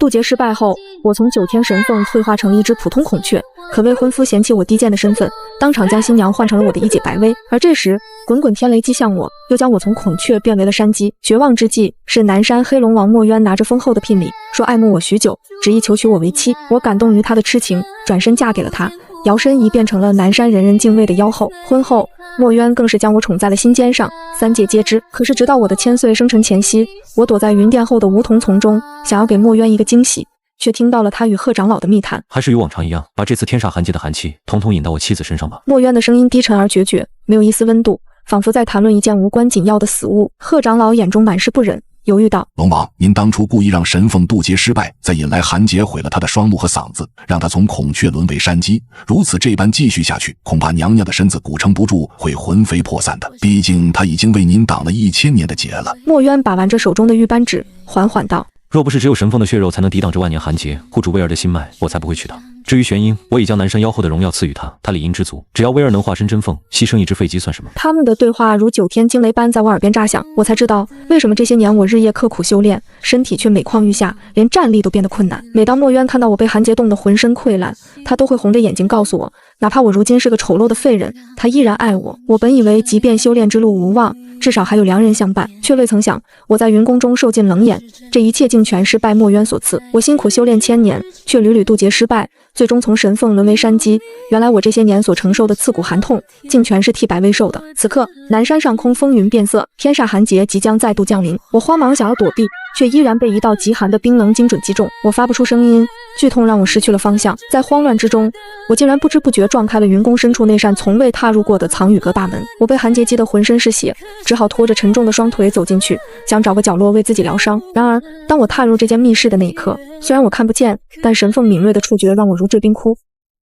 渡劫失败后，我从9天神凤退化成了一只普通孔雀，可未婚夫嫌弃我低贱的身份，当场将新娘换成了我的一姐白薇。而这时，滚滚天雷击向我，又将我从孔雀变为了山鸡。绝望之际，是南山黑龙王墨渊拿着丰厚的聘礼，说爱慕我许久，执意求娶我为妻。我感动于他的痴情，转身嫁给了他。摇身一变成了南山人人敬畏的妖后。婚后，墨渊更是将我宠在了心尖上，3界皆知。可是直到我的千岁生辰前夕，我躲在云殿后的梧桐丛中，想要给墨渊一个惊喜，却听到了他与贺长老的密谈。还是与往常一样，把这次天煞寒劫的寒气统统引到我妻子身上吧。墨渊的声音低沉而决绝，没有一丝温度，仿佛在谈论一件无关紧要的死物。贺长老眼中满是不忍，犹豫道：龙王，您当初故意让神凤渡劫失败，再引来寒劫毁了他的双目和嗓子，让他从孔雀沦为山鸡。如此这般继续下去，恐怕娘娘的身子鼓撑不住，会魂飞魄散的。毕竟他已经为您挡了1000年的劫了。墨渊把玩着手中的玉扳指，缓缓道：若不是只有神凤的血肉才能抵挡这万年寒劫，护住薇儿的心脉，我才不会娶她。至于玄婴，我已将南山妖后的荣耀赐予她，她理应知足。只要薇儿能化身真凤，牺牲一只废鸡算什么？他们的对话如9天惊雷般在我耳边炸响，我才知道为什么这些年我日夜刻苦修炼，身体却每况愈下，连站立都变得困难。每当墨渊看到我被寒劫冻得浑身溃烂，他都会红着眼睛告诉我，哪怕我如今是个丑陋的废人，他依然爱我。我本以为即便修炼之路无望，至少还有良人相伴，却未曾想我在云宫中受尽冷眼，这一切竟全是拜墨渊所赐。我辛苦修炼1000年，却屡屡渡劫失败，最终从神凤沦为山鸡。原来我这些年所承受的刺骨寒痛，竟全是替白薇受的。此刻南山上空风云变色，天煞寒劫即将再度降临。我慌忙想要躲避，却依然被一道极寒的冰冷精准击中。我发不出声音，剧痛让我失去了方向。在慌乱之中，我竟然不知不觉撞开了云宫深处那扇从未踏入过的藏雨阁大门。我被寒劫击得浑身是血，只好拖着沉重的双腿走进去，想找个角落为自己疗伤。然而当我踏入这间密室的那一刻，虽然我看不见，但神凤敏锐的触觉让我如坠冰窟。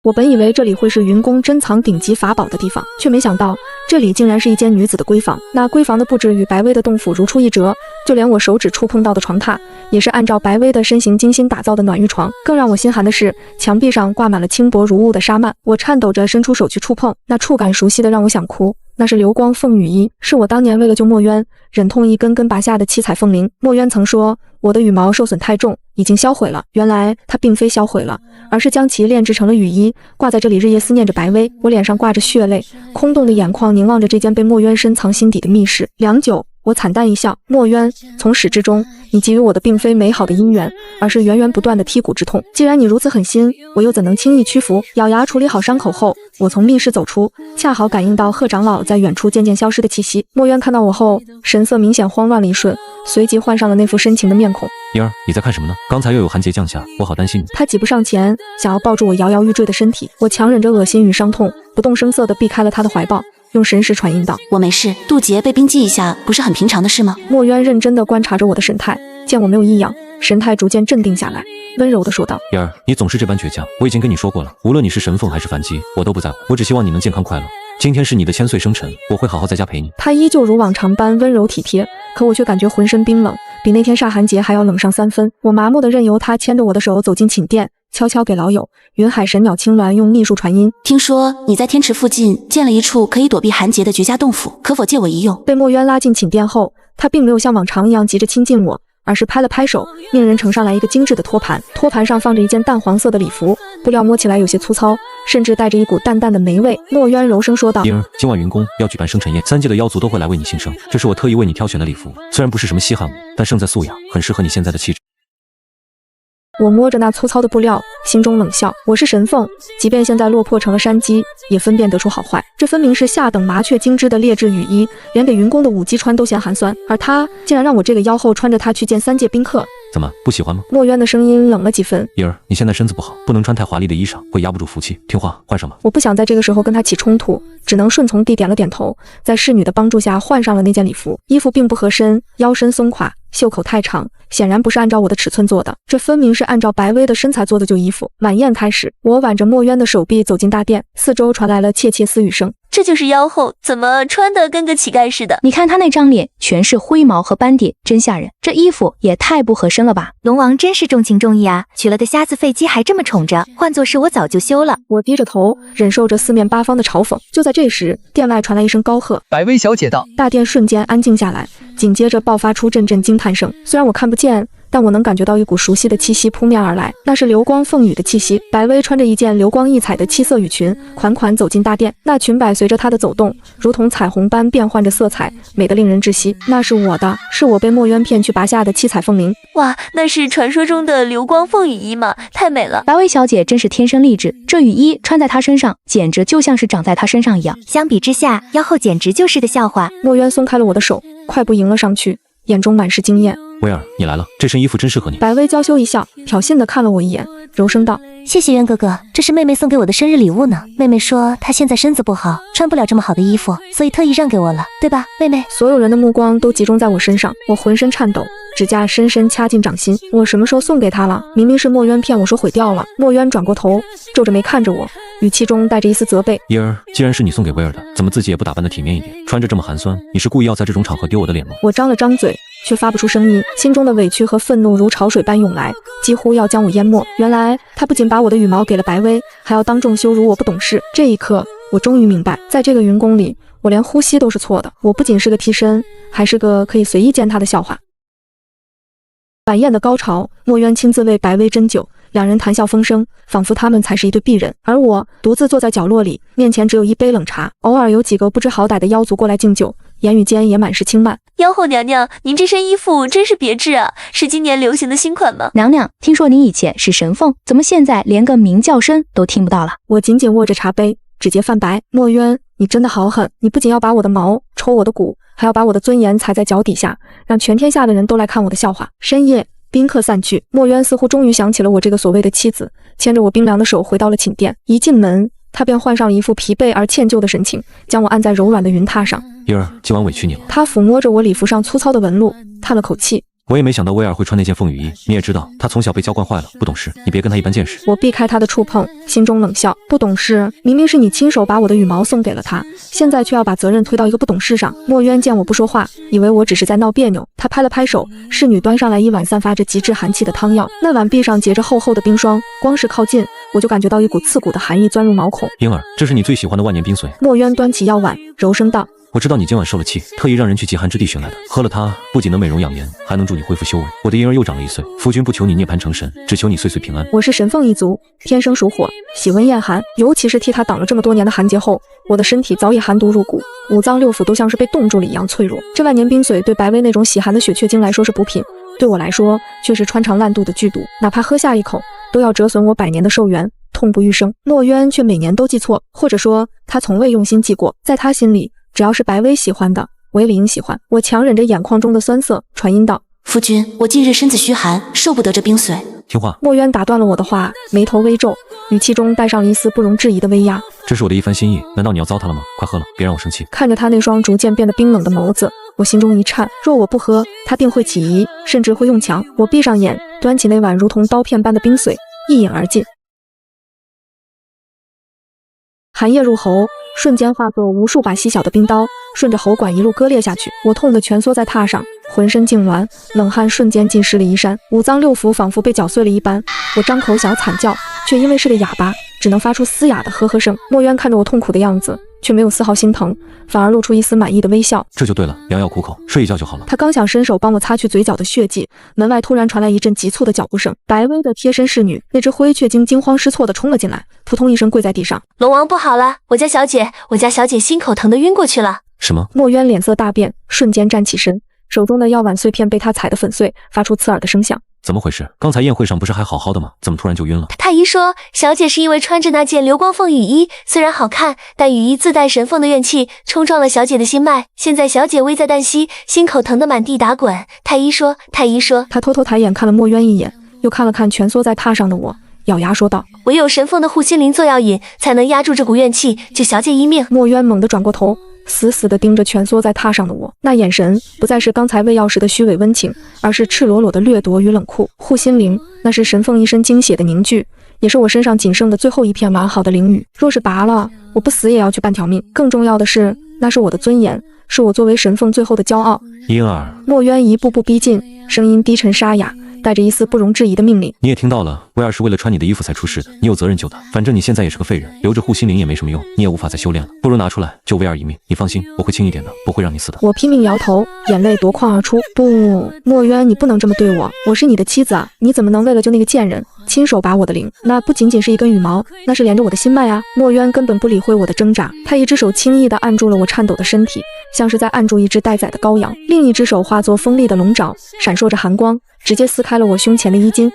我本以为这里会是云宫珍藏顶级法宝的地方，却没想到这里竟然是一间女子的闺房。那闺房的布置与白薇的洞府如出一辙，就连我手指触碰到的床榻也是按照白薇的身形精心打造的暖玉床。更让我心寒的是，墙壁上挂满了轻薄如雾的纱幔，我颤抖着伸出手去触碰，那触感熟悉的让我想哭。那是流光凤羽衣，是我当年为了救墨渊，忍痛一根根拔下的七彩凤翎。墨渊曾说我的羽毛受损太重，已经销毁了。原来他并非销毁了，而是将其炼制成了羽衣，挂在这里日夜思念着白薇。我脸上挂着血泪，空洞的眼眶凝望着这间被墨渊深藏心底的密室。良久，我惨淡一笑：墨渊，从始至终，你给予我的并非美好的姻缘，而是源源不断的剔骨之痛。既然你如此狠心，我又怎能轻易屈服？咬牙处理好伤口后，我从密室走出，恰好感应到贺长老在远处渐渐消失的气息。墨渊看到我后，神色明显慌乱了一瞬，随即换上了那副深情的面孔。嫣儿，你在看什么呢？刚才又有寒劫降下，我好担心你。他挤不上前，想要抱住我摇摇欲坠的身体，我强忍着恶心与伤痛，不动声色地避开了他的怀抱，用神识传音道：我没事，渡劫被冰击一下不是很平常的事吗？墨渊认真地观察着我的神态，见我没有异样，神态逐渐镇定下来，温柔地说道：嫣儿，你总是这般倔强，我已经跟你说过了，无论你是神凤还是凡姬，我都不在乎，我只希望你能健康快乐。今天是你的千岁生辰，我会好好在家陪你。他依旧如往常般温柔体贴，可我却感觉浑身冰冷，比那天煞寒劫还要冷上3分。我麻木地任由他牵着我的手走进寝殿，悄悄给老友云海神鸟青鸾用秘术传音：听说你在天池附近建了一处可以躲避寒劫的绝佳洞府，可否借我一用？被墨渊拉进寝殿后，他并没有像往常一样急着亲近我，而是拍了拍手，命人呈上来一个精致的托盘，托盘上放着一件淡黄色的礼服，布料摸起来有些粗糙，甚至带着一股淡淡的霉味。墨渊柔声说道：嫣儿，今晚云宫要举办生辰宴，3界的妖族都会来为你庆生，这是我特意为你挑选的礼服，虽然不是什么稀罕物，但胜在素雅，很适合你现在的气质。我摸着那粗糙的布料，心中冷笑。我是神凤，即便现在落魄成了山鸡，也分辨得出好坏。这分明是下等麻雀精织的劣质雨衣，连给云宫的舞姬穿都嫌寒酸，而他竟然让我这个妖后穿着它去见3界宾客。怎么不喜欢吗？墨渊的声音冷了几分。嫣儿，你现在身子不好，不能穿太华丽的衣裳，会压不住福气。听话，换上吧。我不想在这个时候跟他起冲突，只能顺从地点了点头，在侍女的帮助下换上了那件礼服。衣服并不合身，腰身松垮，袖口太长，显然不是按照我的尺寸做的，这分明是按照白薇的身材做的旧衣服。晚宴开始，我挽着墨渊的手臂走进大殿，四周传来了窃窃私语声。这就是妖后，怎么穿得跟个乞丐似的？你看她那张脸，全是灰毛和斑点，真吓人。这衣服也太不合身了吧！龙王真是重情重义啊，娶了个瞎子废鸡还这么宠着，换作是我早就休了。我低着头，忍受着四面八方的嘲讽。就在这时，殿外传来一声高喝：白薇小姐到！大殿瞬间安静下来，紧接着爆发出阵阵惊叹声。虽然我看不见，但我能感觉到一股熟悉的气息扑面而来，那是流光凤羽的气息。白薇穿着一件流光溢彩的七色羽裙，款款走进大殿，那裙摆随着她的走动，如同彩虹般变换着色彩，美得令人窒息。那是我的，是我被墨渊骗去拔下的七彩凤翎。哇，那是传说中的流光凤羽衣吗？太美了！白薇小姐真是天生丽质，这羽衣穿在她身上，简直就像是长在她身上一样。相比之下，妖后简直就是个笑话。墨渊松开了我的手，快步迎了上去，眼中满是惊艳。威尔，你来了，这身衣服真适合你。白薇娇羞一笑，挑衅地看了我一眼，柔声道：谢谢渊哥哥，这是妹妹送给我的生日礼物呢。妹妹说她现在身子不好，穿不了这么好的衣服，所以特意让给我了，对吧，妹妹？所有人的目光都集中在我身上，我浑身颤抖，指甲深深掐进掌心。我什么时候送给他了？明明是墨渊骗我说毁掉了。墨渊转过头，皱着眉看着我，语气中带着一丝责备。伊儿，既然是你送给威尔的，怎么自己也不打扮得体面一点，穿着这么寒酸？你是故意要在这种场合丢我的脸吗？我张了张嘴，却发不出声音，心中的委屈和愤怒如潮水般涌来，几乎要将我淹没。原来他不仅把我的羽毛给了白薇，还要当众羞辱我不懂事。这一刻，我终于明白，在这个云宫里，我连呼吸都是错的。我不仅是个替身，还是个可以随意践踏的笑话。晚宴的高潮，墨渊亲自为白薇斟酒，两人谈笑风生，仿佛他们才是一对璧人。而我独自坐在角落里，面前只有一杯冷茶，偶尔有几个不知好歹的妖族过来敬酒，言语间也满是轻慢。妖后娘娘，您这身衣服真是别致啊，是今年流行的新款吗？娘娘，听说您以前是神凤，怎么现在连个鸣叫声都听不到了？我紧紧握着茶杯，指节泛白。墨渊，你真的好狠！你不仅要拔我的毛，抽我的骨，还要把我的尊严踩在脚底下，让全天下的人都来看我的笑话。深夜，宾客散去，墨渊似乎终于想起了我这个所谓的妻子，牵着我冰凉的手回到了寝殿。一进门，他便换上了一副疲惫而歉疚的神情，将我按在柔软的云榻上。伊儿，今晚委屈你了。他抚摸着我礼服上粗糙的纹路，叹了口气。我也没想到威尔会穿那件凤羽衣，你也知道，他从小被娇惯坏了，不懂事，你别跟他一般见识。我避开他的触碰，心中冷笑，不懂事，明明是你亲手把我的羽毛送给了他，现在却要把责任推到一个不懂事上。墨渊见我不说话，以为我只是在闹别扭，他拍了拍手，侍女端上来一碗散发着极致寒气的汤药，那碗壁上结着厚厚的冰霜，光是靠近，我就感觉到一股刺骨的寒意钻入毛孔。婴儿，这是你最喜欢的万年冰髓。墨渊端起药碗，柔声道：我知道你今晚受了气，特意让人去极寒之地寻来的。喝了它，不仅能美容养颜，还能助你恢复修为。我的婴儿又长了1岁，夫君不求你涅槃成神，只求你岁岁平安。我是神凤一族，天生属火，喜温厌寒，尤其是替他挡了这么多年的寒劫后，我的身体早已寒毒入骨，五脏六腑都像是被冻住了一样脆弱。这万年冰髓对白薇那种喜寒的血雀精来说是补品，对我来说却是穿肠烂肚的剧毒，哪怕喝下一口，都要折损我100年的寿元，痛不欲生。墨渊却每年都记错，或者说他从未用心记过，在他心里，只要是白薇喜欢的，我也理应喜欢。我强忍着眼眶中的酸涩，传音道：夫君，我近日身子虚寒，受不得这冰髓。听话。墨渊打断了我的话，眉头微皱，语气中带上了一丝不容置疑的威压。这是我的一番心意，难道你要糟蹋了吗？快喝了，别让我生气。看着他那双逐渐变得冰冷的眸子，我心中一颤，若我不喝，他定会起疑，甚至会用强。我闭上眼，端起那碗如同刀片般的冰髓，一饮而尽。寒液入喉，瞬间化作无数把细小的冰刀，顺着喉管一路割裂下去。我痛得蜷缩在榻上，浑身痉挛，冷汗瞬间浸湿了衣衫，五脏六腑仿佛被搅碎了一般。我张口想要惨叫，却因为是个哑巴，只能发出嘶哑的呵呵声。墨渊看着我痛苦的样子，却没有丝毫心疼，反而露出一丝满意的微笑。这就对了，良药苦口，睡一觉就好了。他刚想伸手帮我擦去嘴角的血迹，门外突然传来一阵急促的脚步声。白薇的贴身侍女那只灰雀精惊慌失措地冲了进来，扑通一声跪在地上。龙王不好了，我家小姐心口疼得晕过去了。什么？墨渊脸色大变，瞬间站起身，手中的药碗碎片被他踩得粉碎，发出刺耳的声响。怎么回事？刚才宴会上不是还好好的吗？怎么突然就晕了？太医说，小姐是因为穿着那件流光凤羽衣，虽然好看，但羽衣自带神凤的怨气，冲撞了小姐的心脉。现在小姐危在旦夕，心口疼得满地打滚。太医说，他偷偷抬眼看了墨渊一眼，又看了看蜷缩在榻上的我，咬牙说道：唯有神凤的护心灵做药引，才能压住这股怨气，救小姐一命。墨渊猛地转过头，死死地盯着蜷缩在榻上的我，那眼神不再是刚才喂药时的虚伪温情，而是赤裸裸的掠夺与冷酷。护心灵，那是神凤一身精血的凝聚，也是我身上仅剩的最后一片完好的灵羽。若是拔了，我不死也要去半条命。更重要的是，那是我的尊严，是我作为神凤最后的骄傲。婴儿，墨渊一步步逼近，声音低沉沙哑，带着一丝不容置疑的命令。你也听到了，威尔是为了穿你的衣服才出事的，你有责任救他。反正你现在也是个废人，留着护心灵也没什么用，你也无法再修炼了，不如拿出来救威尔一命。你放心，我会轻一点的，不会让你死的。我拼命摇头，眼泪夺眶而出。不，墨渊，你不能这么对我，我是你的妻子啊，你怎么能为了救那个贱人，亲手拔我的灵？那不仅仅是一根羽毛，那是连着我的心脉啊！墨渊根本不理会我的挣扎，他一只手轻易地按住了我颤抖的身体，像是在按住一只待宰的羔羊，另一只手化作锋利的龙爪，闪烁着寒光，直接撕开了我胸前的衣襟。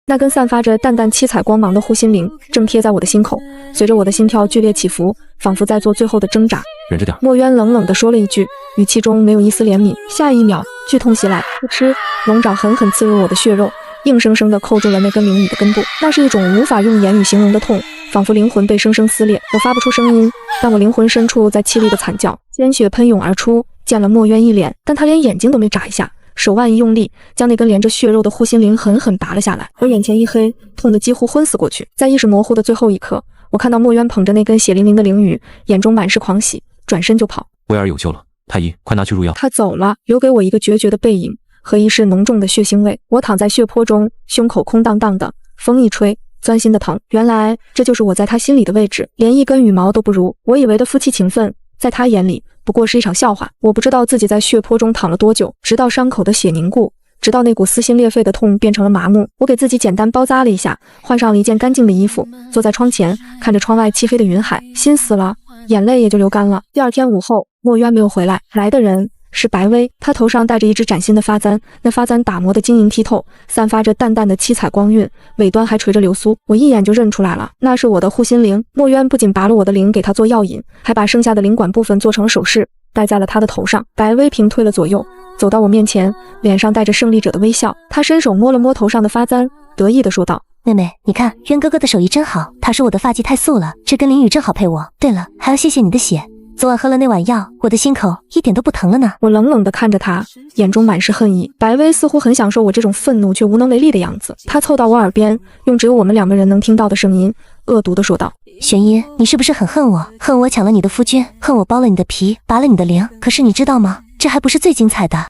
那根散发着淡淡七彩光芒的护心灵正贴在我的心口，随着我的心跳剧烈起伏，仿佛在做最后的挣扎。忍着点。墨渊冷冷地说了一句，语气中没有一丝怜悯。下一秒，剧痛袭来，噗嗤，龙爪狠狠刺入我的血肉，硬生生地扣住了那根灵羽的根部。那是一种无法用言语形容的痛，仿佛灵魂被生生撕裂。我发不出声音，但我灵魂深处在凄厉的惨叫，鲜血喷涌而出，溅了墨渊一脸，但他连眼睛都没眨一下。手腕一用力，将那根连着血肉的护心灵狠狠拔了下来。我眼前一黑，痛得几乎昏死过去。在意识模糊的最后一刻，我看到墨渊捧着那根血淋淋的灵羽，眼中满是狂喜，转身就跑。威尔有救了，太医，快拿去入药。他走了，留给我一个决绝的背影和一室浓重的血腥味。我躺在血泊中，胸口空荡荡的，风一吹，钻心的疼。原来这就是我在他心里的位置，连一根羽毛都不如。我以为的夫妻情分，在他眼里不过是一场笑话。我不知道自己在血泊中躺了多久，直到伤口的血凝固，直到那股撕心裂肺的痛变成了麻木。我给自己简单包扎了一下，换上了一件干净的衣服，坐在窗前，看着窗外漆黑的云海，心死了，眼泪也就流干了。第二天午后，墨渊没有回来，来的人是白薇，她头上戴着一只崭新的发簪，那发簪打磨的晶莹剔透，散发着淡淡的七彩光晕，尾端还垂着流苏，我一眼就认出来了，那是我的护心灵。墨渊不仅拔了我的灵给他做药引，还把剩下的灵管部分做成了首饰，戴在了他的头上。白薇平退了左右，走到我面前，脸上带着胜利者的微笑，她伸手摸了摸头上的发簪，得意地说道：妹妹，你看渊哥哥的手艺真好，他说我的发际太素了，这根灵羽正好配我。对了，还要谢谢你的血，昨晚喝了那碗药，我的心口一点都不疼了呢。我冷冷地看着他，眼中满是恨意。白薇似乎很享受我这种愤怒却无能为力的样子，她凑到我耳边，用只有我们两个人能听到的声音，恶毒地说道：玄音，你是不是很恨我？恨我抢了你的夫君，恨我剥了你的皮，拔了你的灵。可是你知道吗？这还不是最精彩的。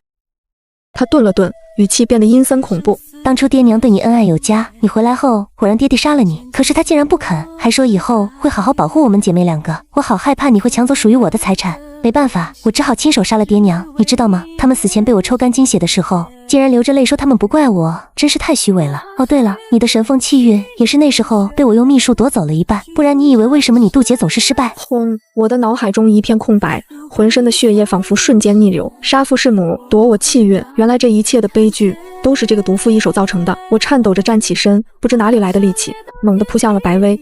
他顿了顿，语气变得阴森恐怖。当初爹娘对你恩爱有加，你回来后我让爹爹杀了你，可是他竟然不肯，还说以后会好好保护我们姐妹两个。我好害怕你会抢走属于我的财产，没办法，我只好亲手杀了爹娘。你知道吗？他们死前被我抽干精血的时候，竟然流着泪说他们不怪我，真是太虚伪了。哦对了，你的神凤气运也是那时候被我用秘术夺走了一半，不然你以为为什么你渡劫总是失败？轰！我的脑海中一片空白，浑身的血液仿佛瞬间逆流。杀父弑母，夺我气运，原来这一切的悲剧都是这个毒妇一手造成的。我颤抖着站起身，不知哪里来的力气，猛地扑向了白薇。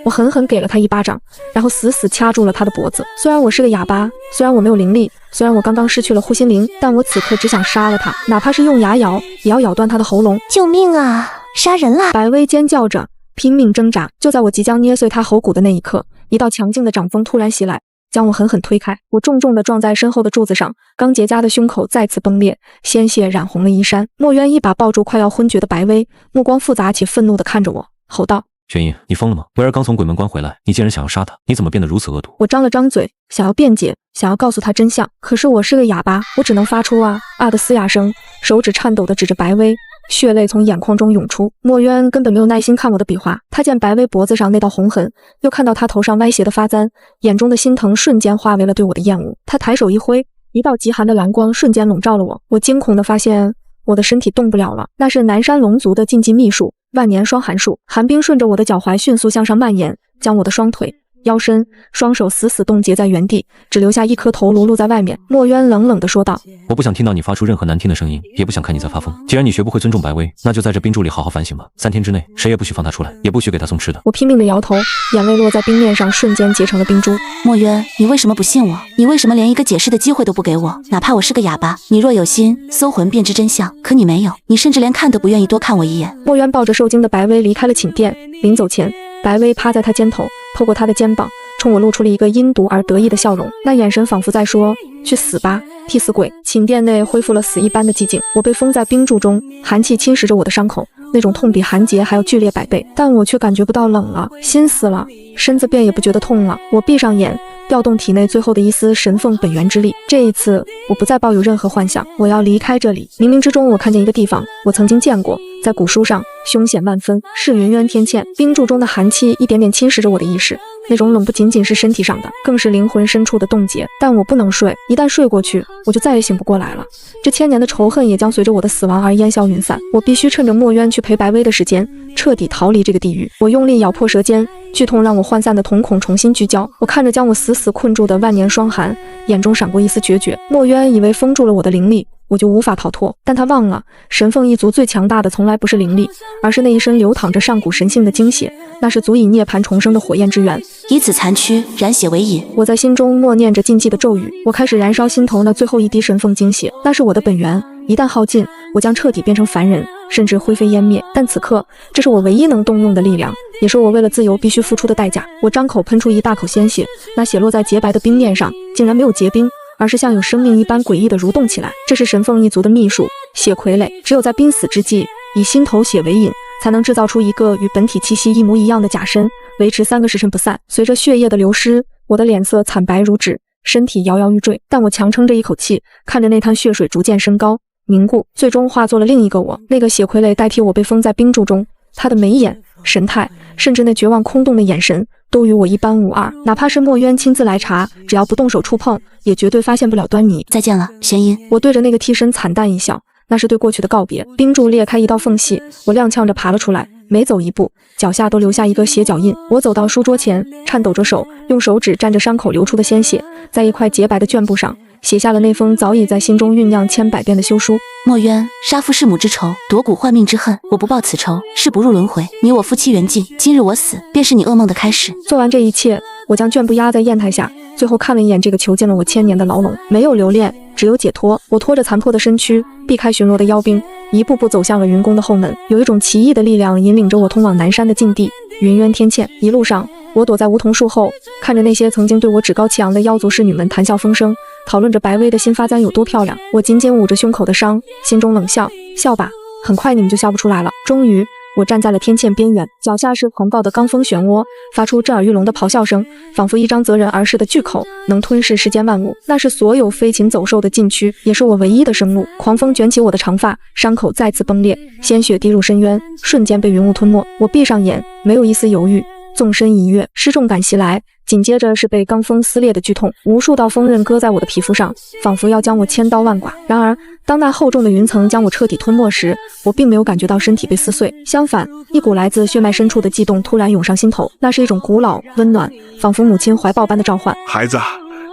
我狠狠给了他一巴掌，然后死死掐住了他的脖子。虽然我是个哑巴，虽然我没有灵力，虽然我刚刚失去了护心灵，但我此刻只想杀了他，哪怕是用牙咬，也要咬断他的喉咙。救命啊！杀人啦！白薇尖叫着，拼命挣扎。就在我即将捏碎他喉骨的那一刻，一道强劲的掌风突然袭来，将我狠狠推开。我重重地撞在身后的柱子上，刚结痂的胸口再次崩裂，鲜血染红了衣衫。墨渊一把抱住快要昏厥的白薇，目光复杂且愤怒地看着我，吼道：玄音，你疯了吗？威尔刚从鬼门关回来，你竟然想要杀他，你怎么变得如此恶毒？我张了张嘴，想要辩解，想要告诉他真相，可是我是个哑巴，我只能发出啊的嘶哑声，手指颤抖地指着白薇，血泪从眼眶中涌出。墨渊根本没有耐心看我的比划，他见白薇脖子上那道红痕，又看到他头上歪斜的发簪，眼中的心疼瞬间化为了对我的厌恶。他抬手一挥，一道极寒的蓝光瞬间笼罩了我。我惊恐地发现我的身体动不了了，那是南山龙族的禁忌秘术万年霜寒术。寒冰顺着我的脚踝迅速向上蔓延，将我的双腿、腰身、双手死死冻结在原地，只留下一颗头颅露在外面。墨渊冷冷地说道：我不想听到你发出任何难听的声音，也不想看你在发疯。既然你学不会尊重白薇，那就在这冰柱里好好反省吧。3天之内，谁也不许放他出来，也不许给他送吃的。我拼命地摇头，眼泪落在冰面上，瞬间结成了冰珠。墨渊，你为什么不信我？你为什么连一个解释的机会都不给我？哪怕我是个哑巴，你若有心搜魂便知真相，可你没有，你甚至连看都不愿意多看我一眼。墨渊抱着受惊的白薇离开了寝殿，临走前，白薇趴在他肩头，透过他的肩膀冲我露出了一个阴毒而得意的笑容，那眼神仿佛在说：去死吧，替死鬼！寝殿内恢复了死一般的寂静，我被封在冰柱中，寒气侵蚀着我的伤口，那种痛比寒结还要剧烈100倍，但我却感觉不到冷了，心死了，身子便也不觉得痛了。我闭上眼，调动体内最后的一丝神凤本源之力。这一次，我不再抱有任何幻想，我要离开这里。冥冥之中，我看见一个地方，我曾经见过，在古书上凶险万分，是云渊天堑。冰柱中的寒气一点点侵蚀着我的意识，那种冷不仅仅是身体上的，更是灵魂深处的冻结。但我不能睡，一旦睡过去，我就再也醒不过来了。这千年的仇恨也将随着我的死亡而烟消云散。我必须趁着墨渊去陪白薇的时间，彻底逃离这个地狱。我用力咬破舌尖，剧痛让我涣散的瞳孔重新聚焦。我看着将我死死困住的万年霜寒，眼中闪过一丝决绝。墨渊以为封住了我的灵力，我就无法逃脱，但他忘了，神凤一族最强大的从来不是灵力，而是那一身流淌着上古神性的精血，那是足以涅槃重生的火焰之源。以此残躯燃血为引。我在心中默念着禁忌的咒语，我开始燃烧心头那最后一滴神凤精血，那是我的本源，一旦耗尽，我将彻底变成凡人，甚至灰飞烟灭。但此刻，这是我唯一能动用的力量，也是我为了自由必须付出的代价。我张口喷出一大口鲜血，那血落在洁白的冰面上，竟然没有结冰，而是像有生命一般诡异地蠕动起来。这是神凤一族的秘术，血傀儡。只有在濒死之际，以心头血为引，才能制造出一个与本体气息一模一样的假身，维持3个时辰不散。随着血液的流失，我的脸色惨白如纸，身体摇摇欲坠，但我强撑着一口气，看着那滩血水逐渐升高凝固，最终化作了另一个我。那个血傀儡代替我被封在冰柱中，他的眉眼、神态，甚至那绝望空洞的眼神，都与我一般无二。哪怕是墨渊亲自来查，只要不动手触碰，也绝对发现不了端倪。再见了，玄音。我对着那个替身惨淡一笑，那是对过去的告别。冰柱裂开一道缝隙，我踉跄着爬了出来，每走一步，脚下都留下一个血脚印。我走到书桌前，颤抖着手，用手指沾着伤口流出的鲜血，在一块洁白的绢布上写下了那封早已在心中酝酿千百遍的休书。墨渊，杀父弑母之仇，夺骨换命之恨，我不报此仇，誓不入轮回。你我夫妻缘尽，今日我死，便是你噩梦的开始。做完这一切，我将绢布压在砚台下，最后看了一眼这个囚禁了我1000年的牢笼，没有留恋，只有解脱。我拖着残破的身躯，避开巡逻的妖兵，一步步走向了云宫的后门。有一种奇异的力量引领着我通往南山的禁地云渊天堑。一路上，我躲在梧桐树后，看着那些曾经对我趾高气扬的妖族侍女们谈笑风生，讨论着白薇的新发簪有多漂亮。我紧紧捂着胸口的伤，心中冷笑，笑吧，很快你们就笑不出来了。终于，我站在了天堑边缘，脚下是狂暴的罡风漩涡，发出震耳欲聋的咆哮声，仿佛一张择人而噬的巨口，能吞噬世间万物。那是所有飞禽走兽的禁区，也是我唯一的生路。狂风卷起我的长发，伤口再次崩裂，鲜血滴入深渊，瞬间被云雾吞没。我闭上眼，没有一丝犹豫，纵身一跃，失重感袭来，紧接着是被罡风撕裂的剧痛，无数道锋刃割在我的皮肤上，仿佛要将我千刀万剐。然而，当那厚重的云层将我彻底吞没时，我并没有感觉到身体被撕碎，相反，一股来自血脉深处的悸动突然涌上心头，那是一种古老、温暖，仿佛母亲怀抱般的召唤。孩子，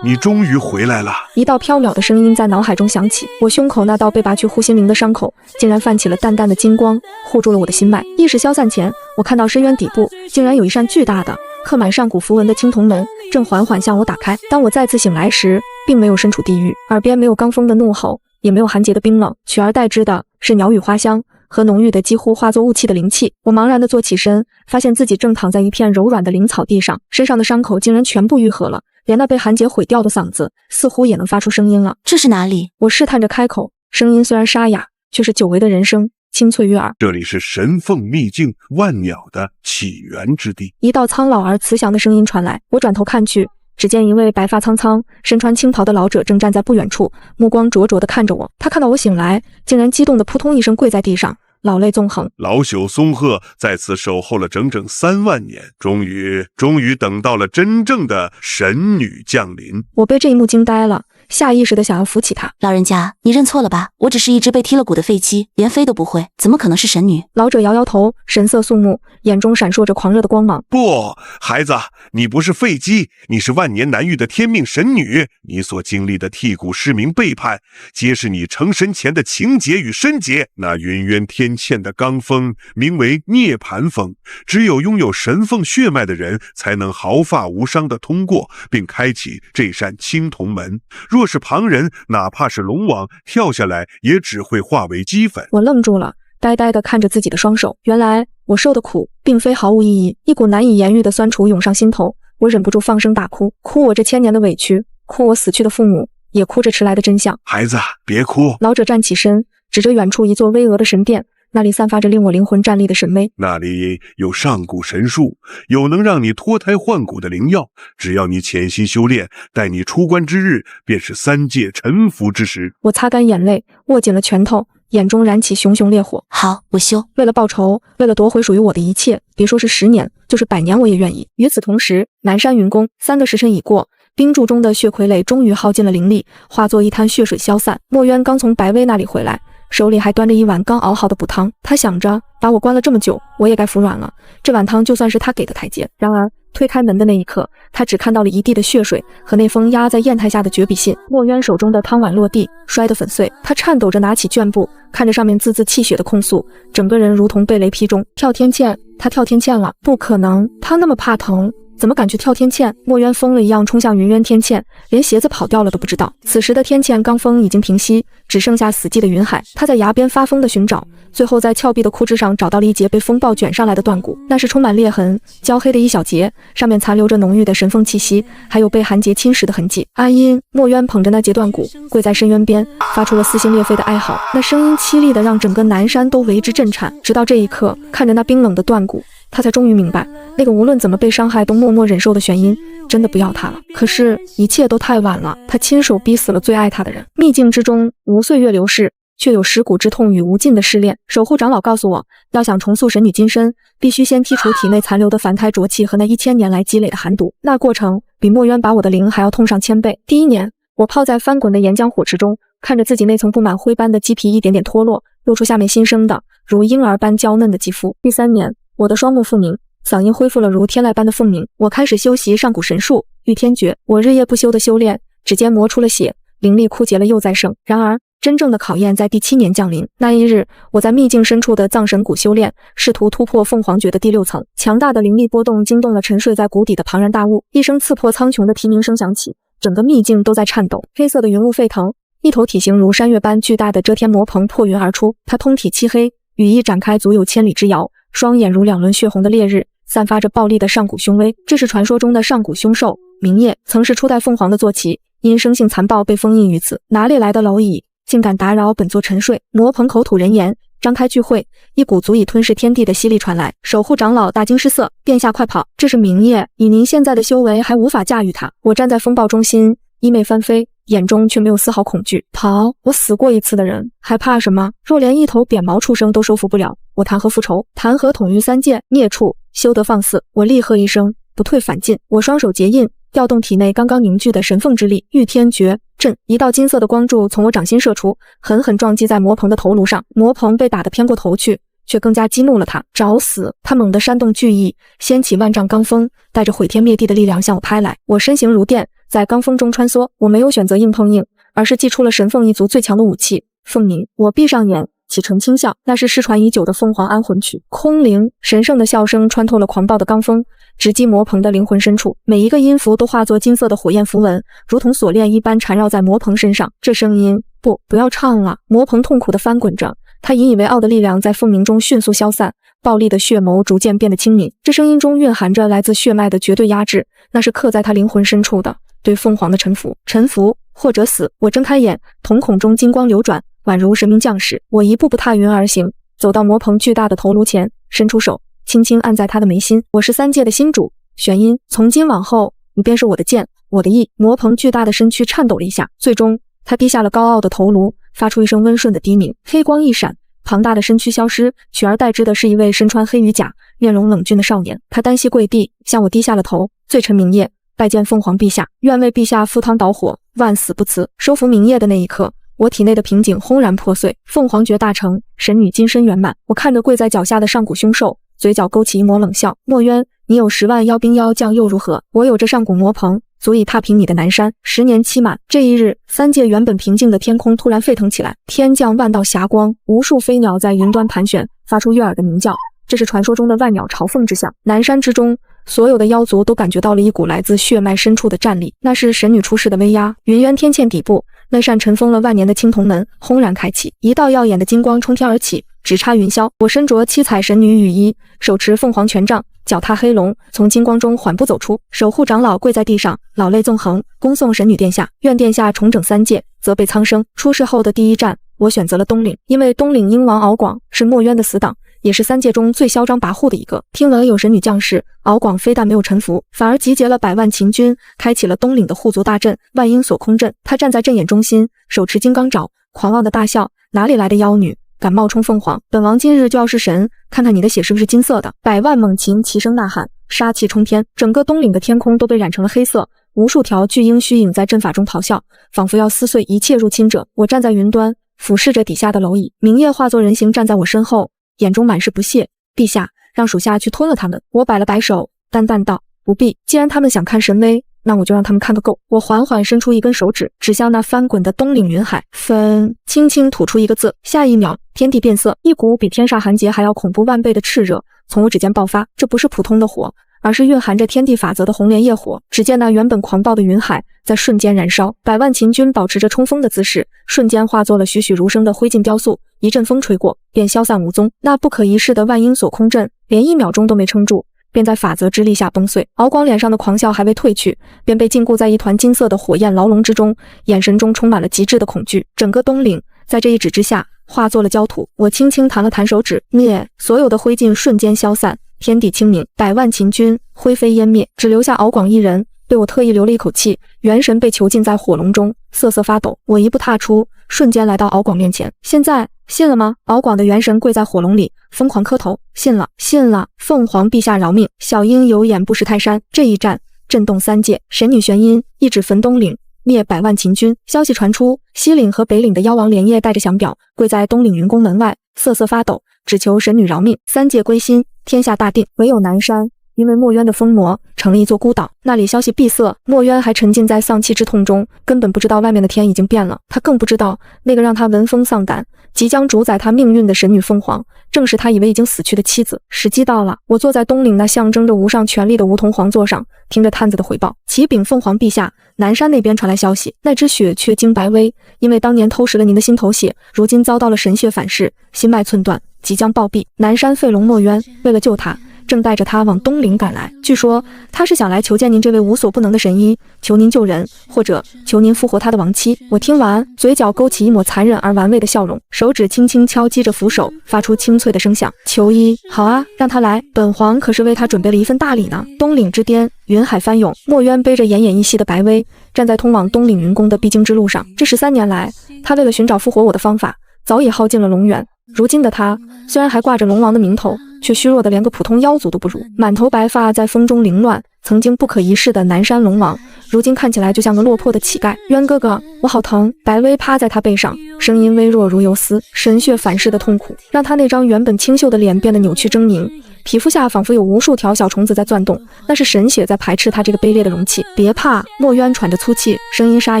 你终于回来了！一道飘渺的声音在脑海中响起，我胸口那道被拔去护心灵的伤口，竟然泛起了淡淡的金光，护住了我的心脉。意识消散前，我看到深渊底部竟然有一扇巨大的、刻满上古符文的青铜门，正缓缓向我打开。当我再次醒来时，并没有身处地狱，耳边没有罡风的怒吼，也没有寒结的冰冷，取而代之的是鸟语花香和浓郁的几乎化作雾气的灵气。我茫然地坐起身，发现自己正躺在一片柔软的灵草地上，身上的伤口竟然全部愈合了，连那被寒结毁掉的嗓子似乎也能发出声音了。这是哪里？我试探着开口，声音虽然沙哑，却是久违的人声，清脆悦耳。这里是神凤秘境万鸟的起源之地。一道苍老而慈祥的声音传来，我转头看去，只见一位白发苍苍、身穿青袍的老者正站在不远处，目光灼灼地看着我。他看到我醒来，竟然激动地扑通一声跪在地上，老泪纵横。老朽松鹤在此守候了整整3万年，终于等到了真正的神女降临。我被这一幕惊呆了，下意识地想要扶起她。老人家，你认错了吧？我只是一只被踢了骨的废鸡，连飞都不会，怎么可能是神女？老者摇摇头，神色肃穆，眼中闪烁着狂热的光芒。不，孩子，你不是废鸡，你是万年难遇的天命神女。你所经历的剔骨失明背叛，皆是你成神前的情劫与身劫。那云渊天堑的罡风名为涅槃风，只有拥有神凤血脉的人才能毫发无伤地通过，并开启这扇青铜门。若是旁人，哪怕是龙王跳下来，也只会化为齑粉。我愣住了，呆呆地看着自己的双手。原来我受的苦并非毫无意义，一股难以言喻的酸楚涌上心头，我忍不住放声大哭，哭我这1000年的委屈，哭我死去的父母，也哭着迟来的真相。孩子，别哭。老者站起身，指着远处一座巍峨的神殿，那里散发着令我灵魂战栗的神威。那里有上古神术，有能让你脱胎换骨的灵药。只要你潜心修炼，待你出关之日，便是3界臣服之时。我擦干眼泪，握紧了拳头，眼中燃起熊熊烈火。好，我修。为了报仇，为了夺回属于我的一切，别说是10年，就是100年我也愿意。与此同时，南山云宫3个时辰已过，冰柱中的血傀儡终于耗尽了灵力，化作一滩血水消散。墨渊刚从白薇那里回来，手里还端着一碗刚熬好的补汤。他想着，把我关了这么久，我也该服软了，这碗汤就算是他给的台阶。然而推开门的那一刻，他只看到了一地的血水和那封压在砚台下的绝笔信。墨渊手中的汤碗落地，摔得粉碎。他颤抖着拿起绢布，看着上面字字泣血的控诉，整个人如同被雷劈中。跳天堑，他跳天堑了？不可能，他那么怕疼，怎么敢去跳天堑？墨渊疯了一样冲向云渊天堑，连鞋子跑掉了都不知道。此时的天堑罡风已经平息，只剩下死寂的云海。他在崖边发疯的寻找，最后在峭壁的枯枝上找到了一截被风暴卷上来的断骨，那是充满裂痕、焦黑的一小截，上面残留着浓郁的神凤气息，还有被寒结侵蚀的痕迹。阿音，墨渊捧着那截断骨，跪在深渊边，发出了撕心裂肺的哀嚎，那声音凄厉的让整个南山都为之震颤。直到这一刻，看着那冰冷的断骨，他才终于明白，那个无论怎么被伤害都默默忍受的玄音，真的不要他了。可是，一切都太晚了，他亲手逼死了最爱他的人。秘境之中，无岁月流逝，却有蚀骨之痛与无尽的试炼。守护长老告诉我，要想重塑神女金身，必须先剔除体内残留的凡胎浊气和那1000年来积累的寒毒。那过程比墨渊把我的灵还要痛上1000倍。第1年，我泡在翻滚的岩浆火池中，看着自己那层布满灰斑的鸡皮一点点脱落，露出下面新生的如婴儿般娇嫩的肌肤。第3年，我的双目复明，嗓音恢复了如天籁般的凤鸣。我开始修习上古神术御天诀，我日夜不休的修炼，指尖磨出了血，灵力枯竭了又再生。然而真正的考验在第7年降临。那一日，我在秘境深处的藏神谷修炼，试图突破凤凰诀的第6层。强大的灵力波动惊动了沉睡在谷底的庞然大物，一声刺破苍穹的啼鸣声响起，整个秘境都在颤抖。黑色的云雾沸腾，一头体型如山岳般巨大的遮天魔鹏破云而出，它通体漆黑，羽翼展开足有千里之遥，双眼如2轮血红的烈日，散发着暴力的上古凶威。这是传说中的上古凶兽明夜，曾是初代凤凰的坐骑，因生性残暴被封印于此。哪里来的蝼蚁，竟敢打扰本座沉睡？魔鹏口吐人言，张开巨喙，一股足以吞噬天地的吸力传来。守护长老大惊失色，殿下快跑，这是明夜，以您现在的修为还无法驾驭它。我站在风暴中心，衣袂翻飞，眼中却没有丝毫恐惧。跑，我死过一次的人，还怕什么？若连一头扁毛畜生都收服不了，我谈何复仇？谈何统御3界？孽畜，休得放肆！我厉喝一声，不退反进。我双手结印，调动体内刚刚凝聚的神凤之力，御天诀震，一道金色的光柱从我掌心射出，狠狠撞击在魔鹏的头颅上。魔鹏被打得偏过头去，却更加激怒了他。找死！他猛地扇动巨翼，掀起万丈罡风，带着毁天灭地的力量向我拍来。我身形如电，在罡风中穿梭。我没有选择硬碰硬，而是祭出了神凤一族最强的武器凤鸣。我闭上眼，启程轻笑，那是失传已久的凤凰安魂曲。空灵神圣的笑声穿透了狂暴的罡风，直击魔鹏的灵魂深处，每一个音符都化作金色的火焰符文，如同锁链一般缠绕在魔鹏身上。这声音，不要唱了！魔鹏痛苦地翻滚着，他引以为傲的力量在凤鸣中迅速消散，暴力的血眸逐渐变得清明。这声音中蕴含着来自血脉的绝对压制，那是刻在他灵魂深处的对凤凰的臣服。臣服或者死。我睁开眼，瞳孔中金光流转，宛如神明降世。我一步步踏云而行，走到魔鹏巨大的头颅前，伸出手，轻轻按在他的眉心。我是3界的新主，玄音，从今往后，你便是我的剑，我的翼。魔鹏巨大的身躯颤抖了一下，最终他低下了高傲的头颅，发出一声温顺的低鸣。黑光一闪，庞大的身躯消失，取而代之的是一位身穿黑羽甲、面容冷峻的少年。他单膝跪地，向我低下了头。罪臣明夜，拜见凤凰陛下，愿为陛下赴汤蹈火，万死不辞。收服明夜的那一刻，我体内的瓶颈轰然破碎，凤凰诀大成，神女金身圆满。我看着跪在脚下的上古凶兽，嘴角勾起一抹冷笑。墨渊，你有10万妖兵妖将又如何？我有这上古魔鹏，足以踏平你的南山。10年期满，这一日，3界原本平静的天空突然沸腾起来，天降万道霞光，无数飞鸟在云端盘旋，发出悦耳的鸣叫。这是传说中的万鸟朝凤之象。南山之中，所有的妖族都感觉到了一股来自血脉深处的战力，那是神女出世的威压。云渊天堑底部，那扇尘封了万年的青铜门轰然开启，一道耀眼的金光冲天而起，直插云霄。我身着七彩神女羽衣，手持凤凰权杖，脚踏黑龙，从金光中缓步走出。守护长老跪在地上，老泪纵横，恭送神女殿下，愿殿下重整3界，责备苍生。出世后的第一战，我选择了东岭，因为东岭鹰王敖广是墨渊的死党，也是3界中最嚣张跋扈的一个。听闻有神女降世，敖广非但没有臣服，反而集结了100万秦军，开启了东岭的护族大阵——万鹰锁空阵。他站在阵眼中心，手持金刚爪，狂妄的大笑：“哪里来的妖女，敢冒充凤凰？本王今日就要是神，看看你的血是不是金色的！”100万猛禽齐声呐喊，杀气冲天，整个东岭的天空都被染成了黑色。无数条巨鹰虚影在阵法中咆哮，仿佛要撕碎一切入侵者。我站在云端，俯视着底下的蝼蚁。明夜化作人形站在我身后，眼中满是不屑：“陛下，让属下去吞了他们。”我摆了摆手，淡淡道：“不必，既然他们想看神威，那我就让他们看个够。”我缓缓伸出一根手指，指向那翻滚的东岭云海，分，轻轻吐出一个字。下一秒，天地变色，一股比天煞寒结还要恐怖万倍的炽热从我指尖爆发。这不是普通的火，而是蕴含着天地法则的红莲业火。只见那原本狂暴的云海在瞬间燃烧，100万秦军保持着冲锋的姿势，瞬间化作了栩栩如生的灰烬雕塑。一阵风吹过，便消散无踪。那不可一世的万鹰锁空阵连1秒钟都没撑住，便在法则之力下崩碎。敖广脸上的狂笑还未褪去，便被禁锢在一团金色的火焰牢笼之中，眼神中充满了极致的恐惧。整个东岭在这一指之下化作了焦土。我轻轻弹了弹手指，灭，所有的灰烬瞬间消散，天地清明，100万秦军灰飞烟灭，只留下敖广一人。对我特意留了一口气，元神被囚禁在火笼中，瑟瑟发抖。我一步踏出，瞬间来到敖广面前。现在信了吗？敖广的元神跪在火笼里，疯狂磕头：“信了，信了，凤凰陛下饶命！小鹰有眼不识泰山。”这一战震动3界，神女玄阴一指焚东岭，灭100万秦军。消息传出，西岭和北岭的妖王连夜带着降表，跪在东岭云宫门外，瑟瑟发抖，只求神女饶命。3界归心，天下大定。唯有南山，因为墨渊的疯魔成了一座孤岛，那里消息闭塞，墨渊还沉浸在丧妻之痛中，根本不知道外面的天已经变了。他更不知道那个让他闻风丧胆，即将主宰他命运的神女凤凰，正是他以为已经死去的妻子。时机到了，我坐在东岭那象征着无上权力的梧桐皇座上，听着探子的回报。启禀凤凰陛下，南山那边传来消息，那只雪雀精白薇因为当年偷食了您的心头血，如今遭到了神血反噬，心脉寸断，即将暴毙。南山废龙墨渊为了救他，正带着他往东岭赶来。据说他是想来求见您这位无所不能的神医，求您救人，或者求您复活他的亡妻。我听完，嘴角勾起一抹残忍而玩味的笑容，手指轻轻敲击着扶手，发出清脆的声响。求医，好啊，让他来，本皇可是为他准备了一份大礼呢。东岭之巅，云海翻涌，墨渊背着奄奄一息的白薇，站在通往东岭云宫的必经之路上。这13年来，他为了寻找复活我的方法，早已耗尽了龙元。如今的他，虽然还挂着龙王的名头，却虚弱的连个普通妖族都不如，满头白发在风中凌乱。曾经不可一世的南山龙王，如今看起来就像个落魄的乞丐。渊哥哥，我好疼！白薇趴在他背上，声音微弱如游丝，神血反噬的痛苦让他那张原本清秀的脸变得扭曲狰狞，皮肤下仿佛有无数条小虫子在钻动，那是神血在排斥他这个卑劣的容器。别怕，墨渊喘着粗气，声音沙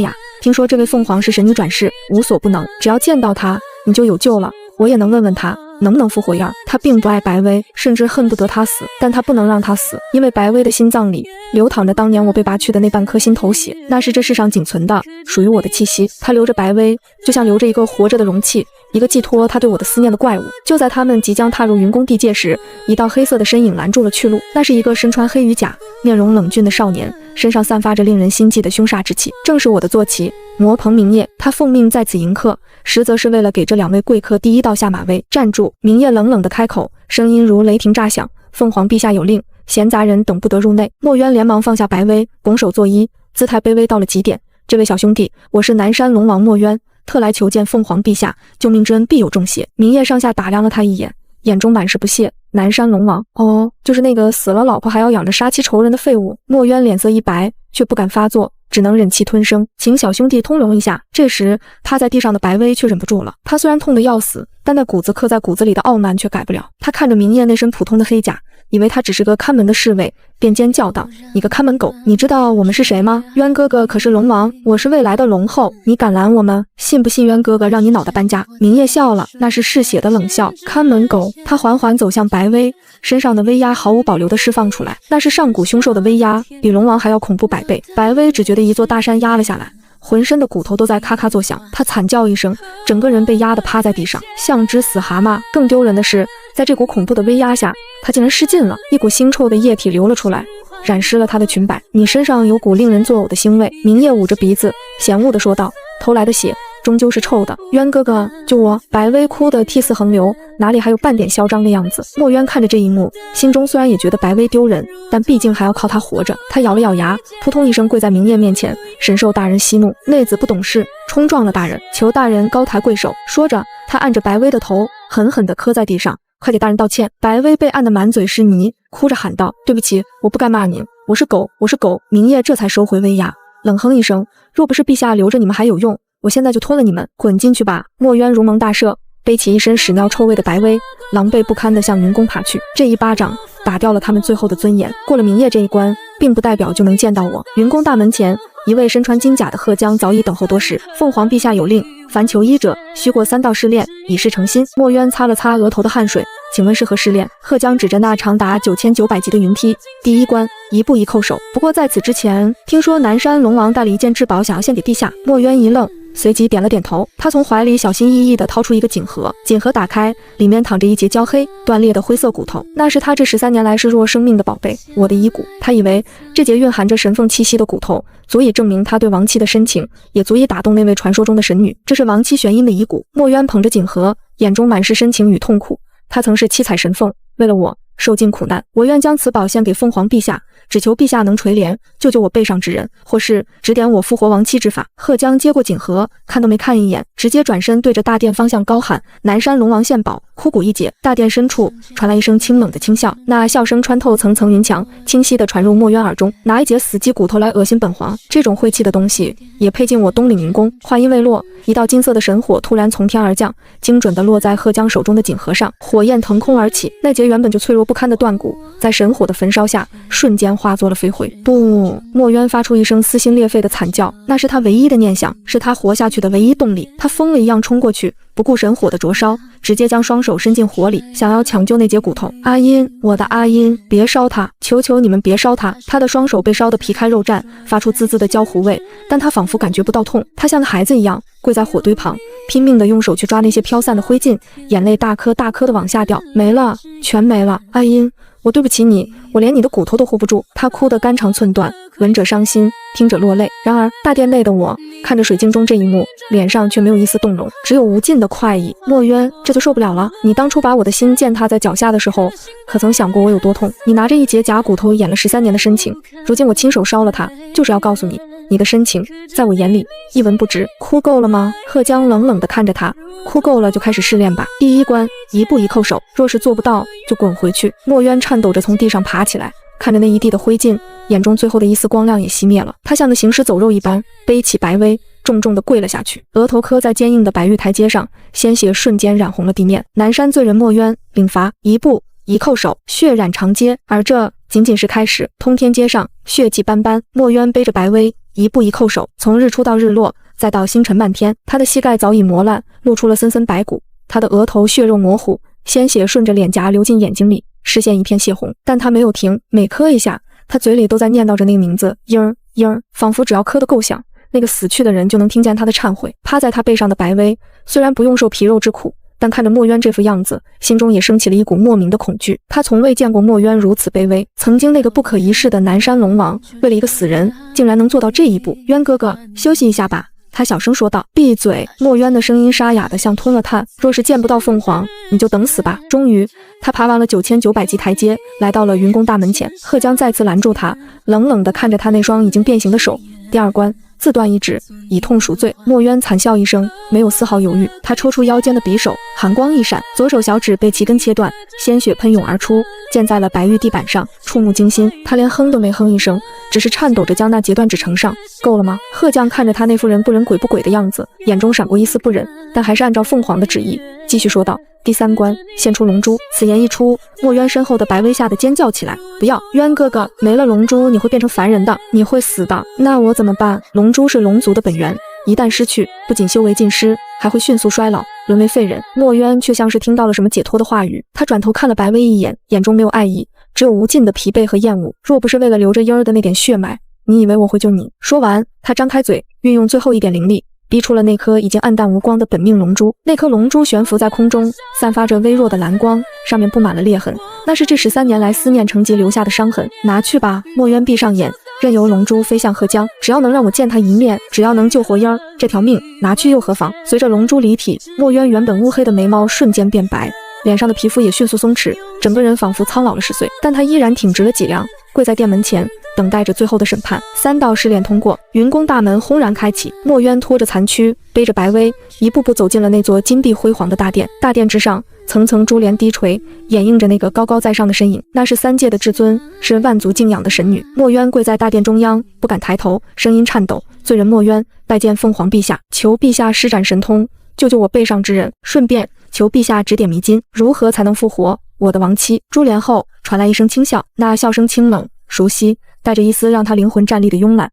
哑。听说这位凤凰是神女转世，无所不能，只要见到她，你就有救了。我也能问问他能不能复活样。他并不爱白薇，甚至恨不得他死，但他不能让他死，因为白薇的心脏里流淌着当年我被拔去的那半颗心头血，那是这世上仅存的属于我的气息。他留着白薇，就像留着一个活着的容器，一个寄托他对我的思念的怪物。就在他们即将踏入云宫地界时，一道黑色的身影拦住了去路。那是一个身穿黑羽甲、面容冷峻的少年，身上散发着令人心悸的凶煞之气，正是我的坐骑魔鹏明夜。他奉命在此迎客，实则是为了给这2位贵客第一道下马威。站住！明夜冷冷地开口，声音如雷霆炸响：“凤凰陛下有令，闲杂人等不得入内。”墨渊连忙放下白薇，拱手作揖，姿态卑微到了极点：“这位小兄弟，我是南山龙王墨渊，特来求见凤凰陛下，救命之恩必有重谢。”明夜上下打量了他一眼，眼中满是不屑。南山龙王，哦，就是那个死了老婆还要养着杀妻仇人的废物。墨渊脸色一白，却不敢发作，只能忍气吞声，请小兄弟通融一下。这时趴在地上的白薇却忍不住了，他虽然痛得要死，但那骨子刻在骨子里的傲慢却改不了。他看着明夜那身普通的黑甲，以为他只是个看门的侍卫，便尖叫道：“你个看门狗，你知道我们是谁吗？渊哥哥可是龙王，我是未来的龙后，你敢拦我们？信不信渊哥哥让你脑袋搬家？”明夜笑了，那是嗜血的冷笑。看门狗。他缓缓走向白薇，身上的威压毫无保留地释放出来，那是上古凶兽的威压，比龙王还要恐怖100倍。白薇只觉得一座大山压了下来，浑身的骨头都在咔咔作响，他惨叫一声，整个人被压得趴在地上，像只死蛤蟆。更丢人的是，在这股恐怖的威压下，他竟然失禁了，一股腥臭的液体流了出来，染湿了他的裙摆。你身上有股令人作呕的腥味。明夜捂着鼻子，嫌恶地说道：“偷来的血终究是臭的。渊哥哥，救我！白薇哭得涕泗横流，哪里还有半点嚣张的样子。墨渊看着这一幕，心中虽然也觉得白薇丢人，但毕竟还要靠她活着。他咬了咬牙，扑通一声跪在明夜面前，神受大人息怒，内子不懂事，冲撞了大人，求大人高抬贵手。说着，他按着白薇的头，狠狠地磕在地上，快给大人道歉。白薇被按得满嘴是泥，哭着喊道：“对不起，我不该骂您，我是狗，我是狗。”明夜这才收回威压，冷哼一声：“若不是陛下留着你们还有用，我现在就吞了你们，滚进去吧！”墨渊如蒙大赦，背起一身屎尿臭味的白薇，狼狈不堪地向云宫爬去。这一巴掌打掉了他们最后的尊严。过了明夜这一关，并不代表就能见到我。云宫大门前，一位身穿金甲的贺江早已等候多时。凤凰陛下有令，凡求医者，须过3道试炼，以示诚心。墨渊擦了擦额头的汗水，请问是何试炼？贺江指着那长达9900级的云梯。第一关，一步一叩首。不过在此之前，听说南山龙王带了一件至宝，想要献给陛下。墨渊一愣，随即点了点头。他从怀里小心翼翼地掏出一个锦盒，锦盒打开，里面躺着一截焦黑断裂的灰色骨头，那是他这13年来视若生命的宝贝，我的遗骨。他以为这节蕴含着神凤气息的骨头足以证明他对亡妻的深情，也足以打动那位传说中的神女。这是亡妻玄音的遗骨。墨渊捧着锦盒，眼中满是深情与痛苦。他曾是七彩神凤，为了我受尽苦难，我愿将此宝献给凤凰陛下，只求陛下能垂怜，救救我背上之人，或是指点我复活亡妻之法。贺江接过锦盒，看都没看一眼，直接转身对着大殿方向高喊：“南山龙王献宝！”枯骨一解，大殿深处传来一声清冷的轻笑，那笑声穿透层层云墙，清晰地传入墨渊耳中。拿一截死鸡骨头来恶心本皇，这种晦气的东西也配进我东岭云宫？话音未落，一道金色的神火突然从天而降，精准地落在贺江手中的锦盒上，火焰腾空而起，那截原本就脆弱不堪的断骨，在神火的焚烧下，瞬间化作了飞灰。不！墨渊发出一声撕心裂肺的惨叫，那是他唯一的念想，是他活下去的唯一动力。他疯了一样冲过去，不顾神火的灼烧，直接将双手伸进火里，想要抢救那截骨头。阿音，我的阿音，别烧他！求求你们别烧他！他的双手被烧得皮开肉绽，发出滋滋的焦糊味，但他仿佛感觉不到痛。他像个孩子一样跪在火堆旁，拼命地用手去抓那些飘散的灰烬，眼泪大颗大颗地往下掉。没了，全没了！阿音，我对不起你，我连你的骨头都护不住。他哭得肝肠寸断，闻者伤心，听者落泪。然而大殿内的我看着水晶中这一幕，脸上却没有一丝动容，只有无尽的快意。墨渊，这就受不了了！你当初把我的心践踏在脚下的时候，可曾想过我有多痛？你拿着一截假骨头演了13年的深情，如今我亲手烧了它，就是要告诉你，你的深情在我眼里一文不值。哭够了吗？贺江冷冷地看着他，哭够了就开始试炼吧。第一关，一步一叩首，若是做不到就滚回去。墨渊颤抖着从地上爬起来，看着那一地的灰烬，眼中最后的一丝光亮也熄灭了。他像个行尸走肉一般背起白薇，重重地跪了下去，额头磕在坚硬的白玉台阶上，鲜血瞬间染红了地面。南山罪人墨渊领罚，一步一叩首，血染长街。而这仅仅是开始，通天街上血迹斑斑。墨渊背着白薇，一步一叩首，从日出到日落，再到星辰漫天。他的膝盖早已磨烂，露出了森森白骨，他的额头血肉模糊，鲜血顺着脸颊流进眼睛里，视线一片血红。但他没有停，每磕一下，他嘴里都在念叨着那个名字，嘤儿嘤儿，仿佛只要磕得够响，那个死去的人就能听见他的忏悔。趴在他背上的白薇虽然不用受皮肉之苦，但看着墨渊这副样子，心中也升起了一股莫名的恐惧。他从未见过墨渊如此卑微，曾经那个不可一世的南山龙王，为了一个死人竟然能做到这一步。渊哥哥，休息一下吧，他小声说道。闭嘴！墨渊的声音沙哑得像吞了炭。若是见不到凤凰，你就等死吧。终于他爬完了9900级台阶，来到了云宫大门前。贺江再次拦住他，冷冷地看着他那双已经变形的手。第二关，自断一指，以痛赎罪。墨渊惨笑一声，没有丝毫犹豫。他抽出腰间的匕首，寒光一闪，左手小指被其根切断，鲜血喷涌而出，溅在了白玉地板上，触目惊心。他连哼都没哼一声，只是颤抖着将那截断指呈上。够了吗？贺将看着他那副人不人鬼不鬼的样子，眼中闪过一丝不忍，但还是按照凤凰的旨意继续说道。第三关，献出龙珠。此言一出，墨渊身后的白薇吓得尖叫起来。不要，渊哥哥，没了龙珠你会变成凡人的，你会死的。那我怎么办？龙珠是龙族的本源，一旦失去，不仅修为尽失，还会迅速衰老，沦为废人。墨渊却像是听到了什么解脱的话语，他转头看了白薇一眼，眼中没有爱意，只有无尽的疲惫和厌恶。若不是为了留着婴儿的那点血脉，你以为我会救你？说完，他张开嘴，运用最后一点灵力，逼出了那颗已经暗淡无光的本命龙珠。那颗龙珠悬浮在空中，散发着微弱的蓝光，上面布满了裂痕，那是这13年来思念成疾留下的伤痕。拿去吧。墨渊闭上眼，任由龙珠飞向河江，只要能让我见他一面，只要能救活婴儿，这条命拿去又何妨？随着龙珠离体，墨渊原本乌黑的眉毛瞬间变白，脸上的皮肤也迅速松弛，整个人仿佛苍老了10岁，但他依然挺直了脊梁，跪在殿门前，等待着最后的审判。3道试炼通过，云宫大门轰然开启，墨渊拖着残躯，背着白薇，一步步走进了那座金碧辉煌的大殿。大殿之上，层层珠帘低垂，掩映着那个高高在上的身影。那是3界的至尊，是万族敬仰的神女。墨渊跪在大殿中央，不敢抬头，声音颤抖：“罪人墨渊，拜见凤凰陛下，求陛下施展神通，救救我背上之人，顺便求陛下指点迷津，如何才能复活我的亡妻？”珠帘后传来一声轻笑，那笑声清冷熟悉，带着一丝让他灵魂战栗的慵懒。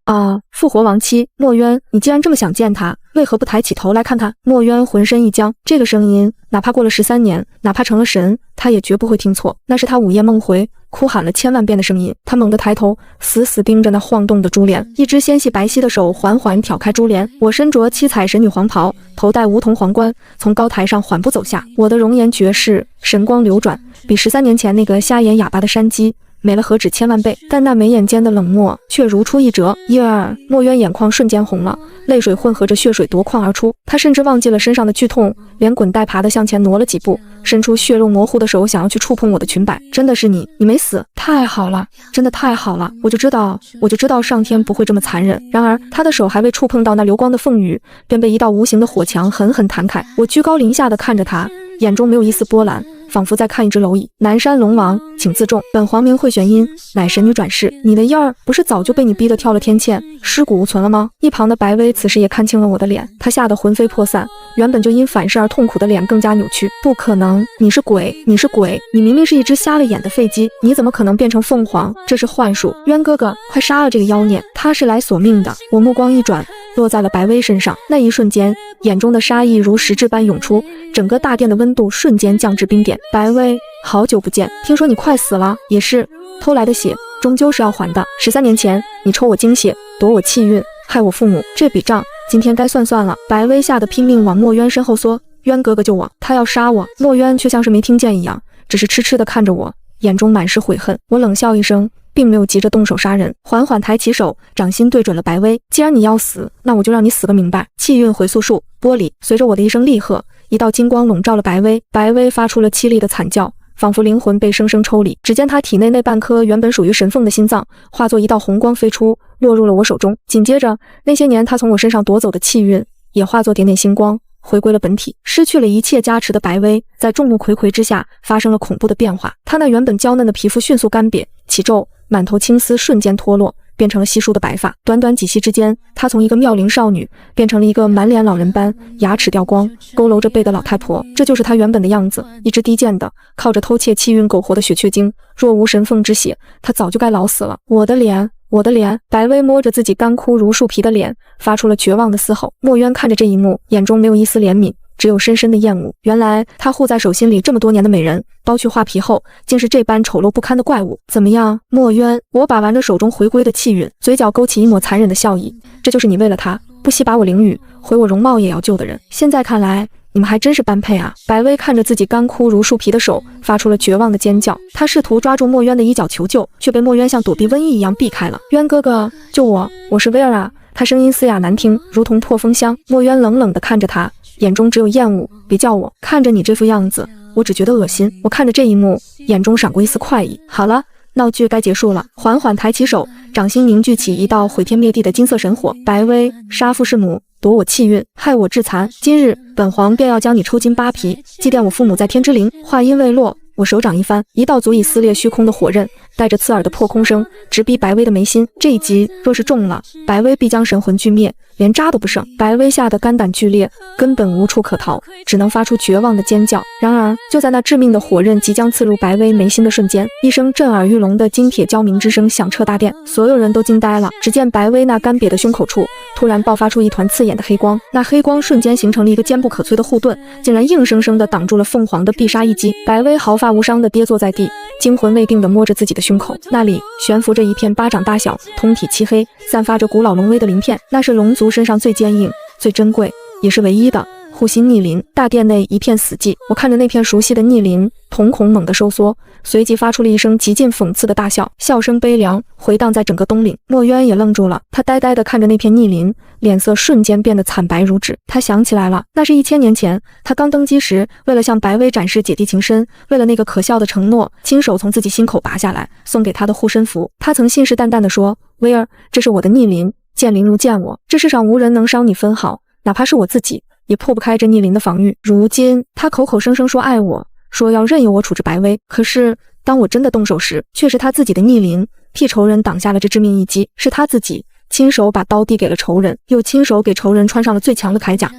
复活亡妻，墨渊，你既然这么想见他，为何不抬起头来看看？墨渊浑身一僵，这个声音哪怕过了13年，哪怕成了神，他也绝不会听错，那是他午夜梦回哭喊了1000万遍的声音。他猛地抬头，死死盯着那晃动的珠帘，一只纤细白皙的手缓缓挑开珠帘。我身着7彩神女黄袍，头戴梧桐皇冠，从高台上缓步走下。我的容颜绝世，神光流转，比13年前那个瞎眼哑巴的山鸡美了何止1000万倍，但那眉眼间的冷漠却如出一辙。墨渊眼眶瞬间红了，泪水混合着血水夺眶而出。他甚至忘记了身上的剧痛，连滚带爬的向前挪了几步，伸出血肉模糊的手想要去触碰我的裙摆。真的是你没死，太好了，真的太好了！我就知道上天不会这么残忍。然而他的手还未触碰到那流光的凤羽，便被一道无形的火墙狠狠弹开。我居高临下的看着他，眼中没有一丝波澜，仿佛在看一只蝼蚁。南山龙王，请自重，本皇名惠玄音，乃神女转世。你的婴儿不是早就被你逼得跳了天堑，尸骨无存了吗？一旁的白薇此时也看清了我的脸，她吓得魂飞魄散，原本就因反噬而痛苦的脸更加扭曲。不可能，你是鬼，你明明是一只瞎了眼的废鸡，你怎么可能变成凤凰？这是幻术！渊哥哥，快杀了这个妖孽，他是来索命的！我目光一转，落在了白薇身上，那一瞬间，眼中的杀意如实质般涌出，整个大殿的温度瞬间降至冰点。白薇，好久不见，听说你快死了，也是，偷来的血终究是要还的。13年前，你抽我精血，夺我气运，害我父母，这笔账今天该算了。白薇吓得拼命往墨渊身后缩，渊哥哥救我，他要杀我！墨渊却像是没听见一样，只是痴痴地看着我，眼中满是悔恨。我冷笑一声，并没有急着动手杀人，缓缓抬起手，掌心对准了白薇。既然你要死，那我就让你死个明白。气运回溯术，玻璃。随着我的一声厉喝，一道金光笼罩了白薇，白薇发出了凄厉的惨叫，仿佛灵魂被生生抽离。只见他体内那半颗原本属于神凤的心脏，化作一道红光飞出，落入了我手中。紧接着，那些年他从我身上夺走的气运，也化作点点星光，回归了本体。失去了一切加持的白薇，在众目睽睽之下发生了恐怖的变化。她那原本娇嫩的皮肤迅速干瘪起皱，满头青丝瞬间脱落，变成了稀疏的白发。短短几息之间，她从一个妙龄少女变成了一个满脸老人斑、牙齿掉光、佝偻着背的老太婆。这就是她原本的样子，一只低贱的、靠着偷窃气运苟活的雪雀精。若无神凤之血，她早就该老死了。我的脸！白薇摸着自己干枯如树皮的脸，发出了绝望的嘶吼。墨渊看着这一幕，眼中没有一丝怜悯，只有深深的厌恶。原来他护在手心里这么多年的美人，剥去画皮后，竟是这般丑陋不堪的怪物。怎么样，墨渊？我把玩着手中回归的气运，嘴角勾起一抹残忍的笑意。这就是你为了他，不惜把我凌辱，毁我容貌也要救的人。现在看来，你们还真是般配啊！白薇看着自己干枯如树皮的手，发出了绝望的尖叫。她试图抓住墨渊的衣角求救，却被墨渊像躲避瘟疫一样避开了。渊哥哥，救我！我是薇儿啊！他声音嘶哑难听，如同破风箱。墨渊冷冷地看着他，眼中只有厌恶。别叫我，看着你这副样子，我只觉得恶心。我看着这一幕，眼中闪过一丝快意。好了，闹剧该结束了。缓缓抬起手，掌心凝聚起一道毁天灭地的金色神火。白薇，杀父弑母，夺我气运，害我致残。今日本皇便要将你抽筋扒皮，祭奠我父母在天之灵。话音未落，我手掌一翻，一道足以撕裂虚空的火刃，带着刺耳的破空声，直逼白薇的眉心。这一击若是中了，白薇必将神魂俱灭，连渣都不剩。白薇吓得肝胆俱裂，根本无处可逃，只能发出绝望的尖叫。然而，就在那致命的火刃即将刺入白薇眉心的瞬间，一声震耳欲聋的金铁交鸣之声响彻大殿，所有人都惊呆了。只见白薇那干瘪的胸口处突然爆发出一团刺眼的黑光，那黑光瞬间形成了一个坚不可摧的护盾，竟然硬生生地挡住了凤凰的必杀一击。白薇毫发无伤地跌坐在地，惊魂未定地摸着自己的胸口，那里悬浮着一片巴掌大小、通体漆黑、散发着古老龙威的鳞片，那是龙族身上最坚硬、最珍贵，也是唯一的呼吸逆鳞。大殿内一片死寂，我看着那片熟悉的逆鳞，瞳孔猛地收缩，随即发出了一声极尽讽刺的大笑，笑声悲凉，回荡在整个东岭。墨渊也愣住了，他呆呆地看着那片逆鳞，脸色瞬间变得惨白如纸。他想起来了，那是1000年前，他刚登基时，为了向白薇展示姐弟情深，为了那个可笑的承诺，亲手从自己心口拔下来，送给他的护身符。他曾信誓旦旦地说：“薇儿，这是我的逆鳞，见鳞如见我，这世上无人能伤你分毫，哪怕是我自己，也破不开这逆鳞的防御。”如今，他口口声声说爱我，说要任由我处置白薇，可是当我真的动手时，却是他自己的逆鳞替仇人挡下了这致命一击，是他自己亲手把刀递给了仇人，又亲手给仇人穿上了最强的铠甲。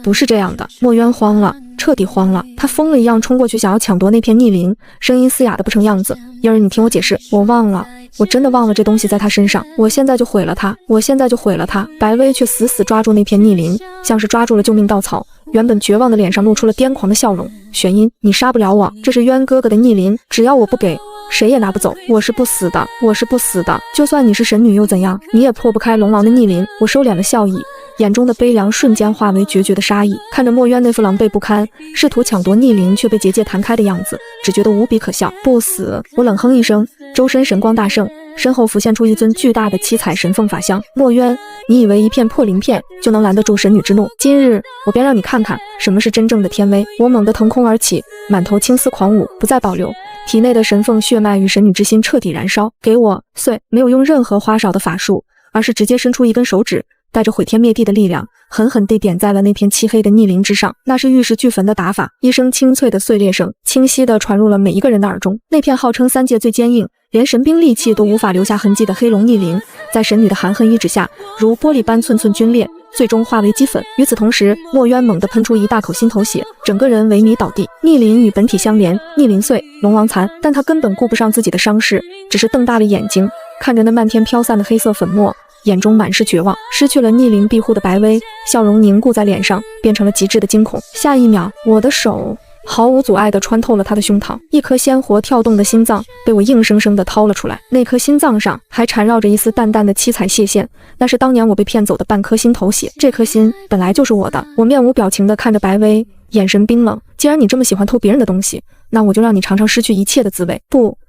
不是这样的。墨渊慌了，彻底慌了，他疯了一样冲过去，想要抢夺那片逆鳞，声音嘶哑的不成样子：“嫣儿，你听我解释，我忘了，我真的忘了这东西在他身上，我现在就毁了他，我现在就毁了他。”白薇却死死抓住那片逆鳞，像是抓住了救命稻草，原本绝望的脸上露出了癫狂的笑容。“玄音，你杀不了我，这是渊哥哥的逆鳞，只要我不给，谁也拿不走，我是不死的，我是不死的，就算你是神女又怎样，你也破不开龙王的逆鳞。”我收敛了笑意，眼中的悲凉瞬间化为决绝的杀意，看着墨渊那副狼狈不堪，试图抢夺逆鳞却被结界弹开的样子，只觉得无比可笑。不死！我冷哼一声，周身神光大盛，身后浮现出一尊巨大的七彩神凤法相。墨渊，你以为一片破鳞片就能拦得住神女之怒？今日我便让你看看什么是真正的天威！我猛地腾空而起，满头青丝狂舞，不再保留，体内的神凤血脉与神女之心彻底燃烧。给我碎！没有用任何花哨的法术，而是直接伸出一根手指，带着毁天灭地的力量，狠狠地点在了那片漆黑的逆鳞之上。那是玉石俱焚的打法，一声清脆的碎裂声清晰地传入了每一个人的耳中。那片号称3界最坚硬，连神兵利器都无法留下痕迹的黑龙逆鳞，在神女的含恨医指下，如玻璃般寸寸皲裂，最终化为齑粉。与此同时，墨渊猛地喷出一大口心头血，整个人萎靡倒地。逆鳞与本体相连，逆鳞碎，龙王残，但他根本顾不上自己的伤势，只是瞪大了眼睛，看着那漫天飘散的黑色粉末，眼中满是绝望。失去了逆鳞庇护的白薇，笑容凝固在脸上，变成了极致的惊恐。下一秒，我的手毫无阻碍地穿透了他的胸膛，一颗鲜活跳动的心脏被我硬生生地掏了出来。那颗心脏上还缠绕着一丝淡淡的七彩血线，那是当年我被骗走的半颗心头血。这颗心本来就是我的。我面无表情地看着白薇，眼神冰冷。既然你这么喜欢偷别人的东西，那我就让你尝尝失去一切的滋味。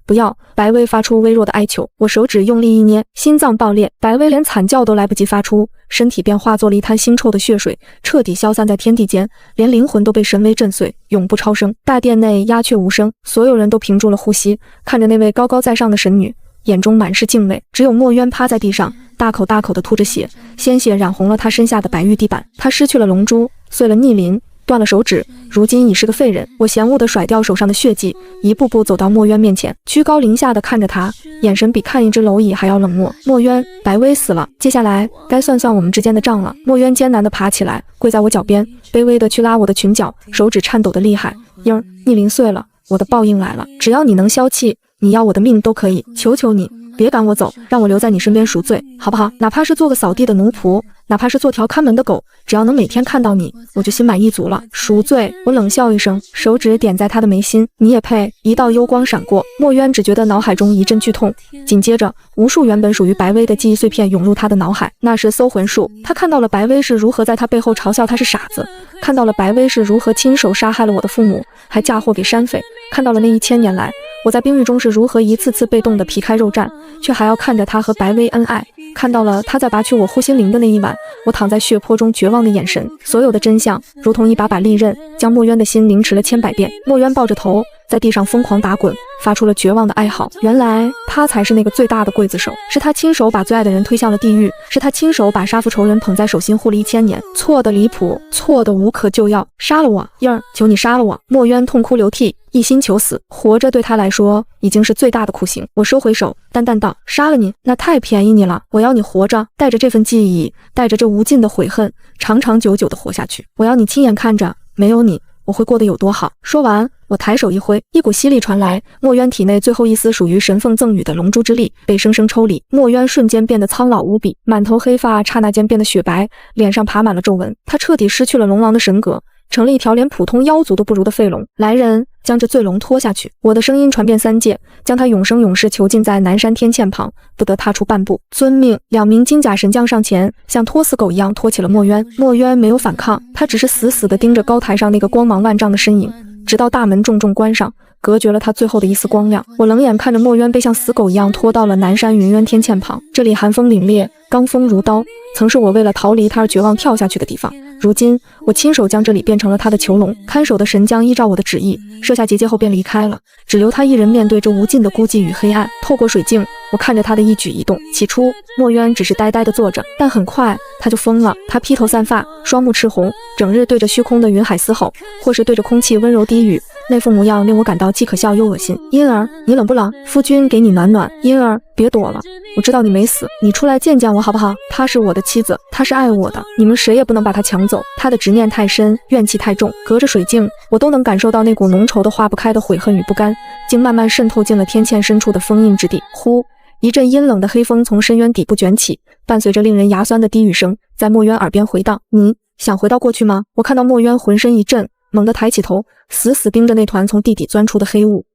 不要！白薇发出微弱的哀求。我手指用力一捏，心脏爆裂，白薇连惨叫都来不及发出，身体便化作了一滩腥臭的血水，彻底消散在天地间，连灵魂都被神威震碎，永不超生。大殿内鸦雀无声，所有人都屏住了呼吸，看着那位高高在上的神女，眼中满是敬畏。只有墨渊趴在地上，大口大口地吐着血，鲜血染红了他身下的白玉地板。他失去了龙珠，碎了逆鳞，断了手指，如今已是个废人。我嫌恶地甩掉手上的血迹，一步步走到墨渊面前，居高临下地看着他，眼神比看一只蝼蚁还要冷漠。墨渊，白薇死了，接下来该算算我们之间的账了。墨渊艰难地爬起来，跪在我脚边，卑微地去拉我的裙角，手指颤抖得厉害。嘤儿，逆鳞碎了，我的报应来了，只要你能消气，你要我的命都可以，求求你，别赶我走，让我留在你身边赎罪，好不好？哪怕是做个扫地的奴仆，哪怕是做条看门的狗，只要能每天看到你，我就心满意足了。赎罪！我冷笑一声，手指点在他的眉心。你也配？一道幽光闪过，墨渊只觉得脑海中一阵剧痛，紧接着无数原本属于白薇的记忆碎片涌入他的脑海。那是搜魂术，他看到了白薇是如何在他背后嘲笑他是傻子，看到了白薇是如何亲手杀害了我的父母，还嫁祸给山匪，看到了那1000年来我在冰狱中是如何一次次被冻得皮开肉绽，却还要看着他和白薇恩爱，看到了他在拔去我护心灵的那一晚，我躺在血泊中绝望的眼神。所有的真相如同一把把利刃，将墨渊的心凌迟了千百遍。墨渊抱着头在地上疯狂打滚，发出了绝望的哀嚎。原来他才是那个最大的刽子手，是他亲手把最爱的人推向了地狱，是他亲手把杀父仇人捧在手心护了1000年。错的离谱，错的无可救药，杀了我，嘤儿，求你杀了我！墨渊痛哭流涕，一心求死，活着对他来说已经是最大的酷刑。我收回手，淡淡道：杀了你，那太便宜你了，我要你活着，带着这份记忆，带着这无尽的悔恨，长长久久的活下去。我要你亲眼看着，没有你我会过得有多好。说完，我抬手一挥，一股吸力传来，墨渊体内最后一丝属于神凤赠予的龙珠之力被生生抽离。墨渊瞬间变得苍老无比，满头黑发刹那间变得雪白，脸上爬满了皱纹。他彻底失去了龙王的神格，成了一条连普通妖族都不如的废龙。来人，将这醉龙拖下去！我的声音传遍三界，将他永生永世囚禁在南山天堑旁，不得踏出半步。遵命！2名金甲神将上前，像拖死狗一样拖起了墨渊。墨渊没有反抗，他只是死死地盯着高台上那个光芒万丈的身影，直到大门重重关上，隔绝了他最后的一丝光亮。我冷眼看着墨渊被像死狗一样拖到了南山云渊天堑旁，这里寒风凛冽，罡风如刀，曾是我为了逃离他而绝望跳下去的地方。如今我亲手将这里变成了他的囚笼，看守的神将依照我的旨意设下结界后便离开了，只留他一人面对这无尽的孤寂与黑暗。透过水镜，我看着他的一举一动。起初墨渊只是呆呆地坐着，但很快他就疯了。他披头散发，双目赤红，整日对着虚空的云海嘶吼，或是对着空气温柔低语，那副模样令我感到既可笑又恶心。婴儿，你冷不冷？夫君给你暖暖。婴儿，别躲了，我知道你没死，你出来见见我好不好？她是我的妻子，她是爱我的，你们谁也不能把她抢走。她的执念太深，怨气太重，隔着水镜，我都能感受到那股浓稠的化不开的悔恨与不甘，竟慢慢渗透进了天堑深处的封印之地。呼！一阵阴冷的黑风从深渊底部卷起，伴随着令人牙酸的低语声，在墨渊耳边回荡。你想回到过去吗？我看到墨渊浑身一震，猛地抬起头，死死盯着那团从地底钻出的黑雾。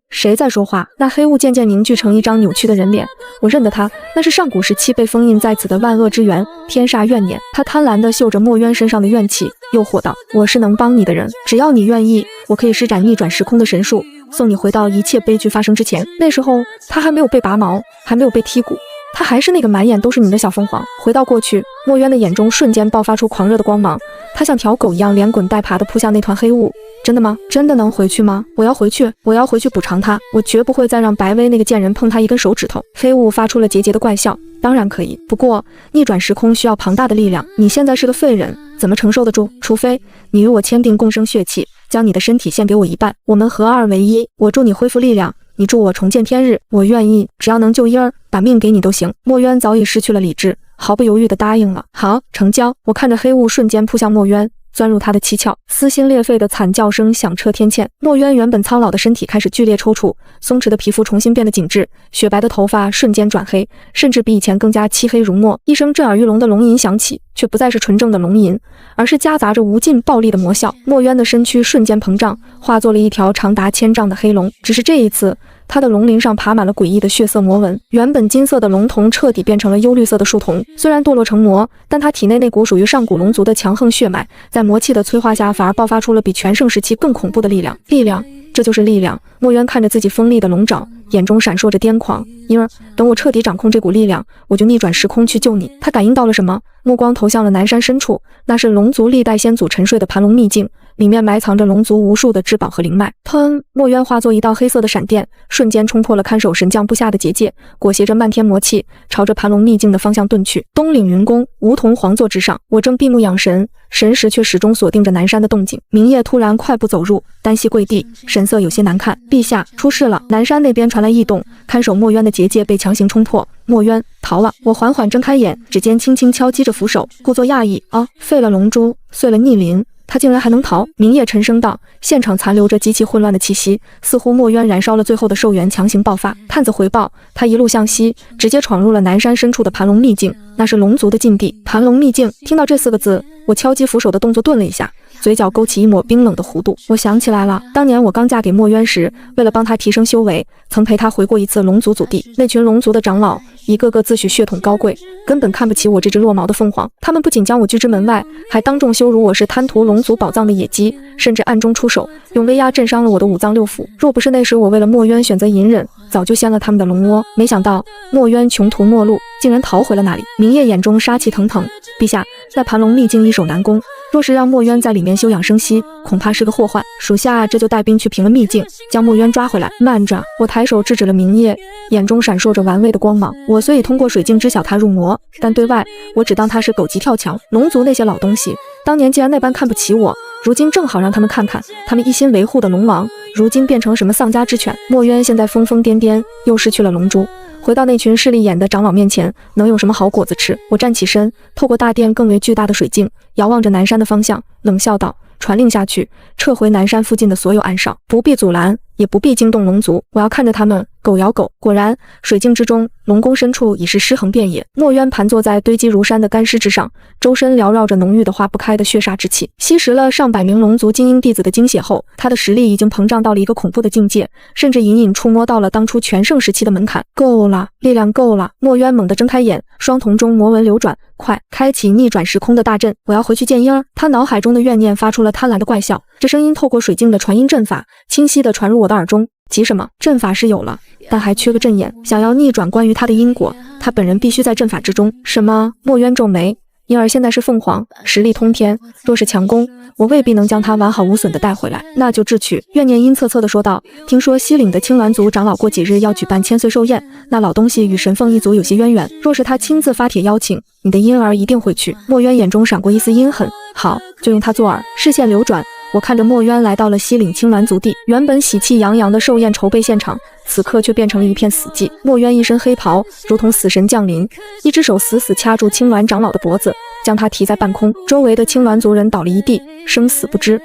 谁在说话？那黑雾渐渐凝聚成一张扭曲的人脸，我认得他，那是上古时期被封印在此的万恶之源天煞怨念。他贪婪地嗅着墨渊身上的怨气，诱惑道：我是能帮你的人，只要你愿意，我可以施展逆转时空的神术，送你回到一切悲剧发生之前。那时候他还没有被拔毛，还没有被剔骨，他还是那个满眼都是你的小凤凰。回到过去，墨渊的眼中瞬间爆发出狂热的光芒，他像条狗一样连滚带爬地扑向那团黑雾。真的吗？真的能回去吗？我要回去，我要回去补偿他，我绝不会再让白薇那个贱人碰他一根手指头。黑雾发出了桀桀的怪笑，当然可以，不过逆转时空需要庞大的力量，你现在是个废人，怎么承受得住？除非你与我签订共生血契，将你的身体献给我一半，我们合二为一，我助你恢复力量，你助我重见天日，我愿意，只要能救婴儿，把命给你都行。墨渊早已失去了理智，毫不犹豫地答应了。好，成交。我看着黑雾瞬间扑向墨渊，钻入他的七窍，撕心裂肺的惨叫声响彻天堑。墨渊原本苍老的身体开始剧烈抽搐，松弛的皮肤重新变得紧致，雪白的头发瞬间转黑，甚至比以前更加漆黑如墨。一声震耳欲聋的龙吟响起，却不再是纯正的龙吟，而是夹杂着无尽暴力的魔笑。墨渊的身躯瞬间膨胀，化作了一条长达1000丈的黑龙。只是这一次，他的龙鳞上爬满了诡异的血色魔纹，原本金色的龙瞳彻底变成了幽绿色的树瞳。虽然堕落成魔，但他体内那股属于上古龙族的强横血脉，在魔气的催化下，反而爆发出了比全盛时期更恐怖的力量。力量，这就是力量。墨渊看着自己锋利的龙爪，眼中闪烁着癫狂。婴儿，等我彻底掌控这股力量，我就逆转时空去救你。他感应到了什么？目光投向了南山深处，那是龙族历代先祖沉睡的盘龙秘境，里面埋藏着龙族无数的至宝和灵脉。砰！墨渊化作一道黑色的闪电，瞬间冲破了看守神将布下的结界，裹挟着漫天魔气，朝着盘龙秘境的方向遁去。东岭云宫梧桐皇座之上，我正闭目养神，神识却始终锁定着南山的动静。明夜突然快步走入，单膝跪地，神色有些难看。陛下，出事了！南山那边传来异动，看守墨渊的结界被强行冲破。墨渊逃了！我缓缓睁开眼，指尖轻轻敲击着扶手，故作讶异。废了龙珠，碎了逆鳞，他竟然还能逃！明夜沉声道。现场残留着极其混乱的气息，似乎墨渊燃烧了最后的寿元，强行爆发。探子回报，他一路向西，直接闯入了南山深处的盘龙秘境，那是龙族的禁地。盘龙秘境，听到这4个字，我敲击扶手的动作顿了一下，嘴角勾起一抹冰冷的弧度。我想起来了，当年我刚嫁给墨渊时，为了帮他提升修为，曾陪他回过一次龙族祖地。那群龙族的长老一个个自诩血统高贵，根本看不起我这只落毛的凤凰。他们不仅将我拒之门外，还当众羞辱我是贪图龙族宝藏的野鸡，甚至暗中出手，用威压震伤了我的5脏6腑。若不是那时我为了墨渊选择隐忍，早就掀了他们的龙窝。没想到墨渊穷途末路，竟然逃回了那里。明夜眼中杀气腾腾，陛下，在盘龙秘境易守难攻，若是让墨渊在里面休养生息，恐怕是个祸患。属下这就带兵去平了秘境，将墨渊抓回来。慢着！我抬手制止了明夜，眼中闪烁着玩味的光芒。我虽已通过水镜知晓他入魔，但对外我只当他是狗急跳墙。龙族那些老东西，当年既然那般看不起我，如今正好让他们看看，他们一心维护的龙王，如今变成了什么丧家之犬。墨渊现在疯疯癫癫，又失去了龙珠，回到那群势利眼的长老面前，能有什么好果子吃？我站起身，透过大殿更为巨大的水镜，遥望着南山的方向，冷笑道：传令下去，撤回南山附近的所有暗哨，不必阻拦，也不必惊动龙族。我要看着他们狗咬狗。果然，水镜之中，龙宫深处已是尸横遍野。墨渊盘坐在堆积如山的干尸之上，周身缭绕着浓郁的化不开的血煞之气。吸食了上百名龙族精英弟子的精血后，他的实力已经膨胀到了一个恐怖的境界，甚至隐隐触摸到了当初全盛时期的门槛。够了，力量够了！墨渊猛地睁开眼，双瞳中魔纹流转，快，开启逆转时空的大阵！我要回去见婴儿。他脑海中的怨念发出了贪婪的怪笑，这声音透过水镜的传音阵法，清晰地传入我的耳中。急什么？阵法是有了，但还缺个阵眼。想要逆转关于他的因果，他本人必须在阵法之中。什么？墨渊皱眉。婴儿现在是凤凰，实力通天，若是强攻，我未必能将他完好无损地带回来。那就智取。怨念阴恻恻地说道。听说西岭的青鸾族长老过几日要举办千岁寿宴，那老东西与神凤一族有些渊源，若是他亲自发帖邀请，你的婴儿一定会去。墨渊眼中闪过一丝阴狠。好，就用他做饵。视线流转，我看着墨渊来到了西岭青鸾族地，原本喜气洋洋的寿宴筹备现场，此刻却变成了一片死寂。墨渊一身黑袍，如同死神降临，一只手死死掐住青鸾长老的脖子，将他提在半空。周围的青鸾族人倒了一地，生死不知。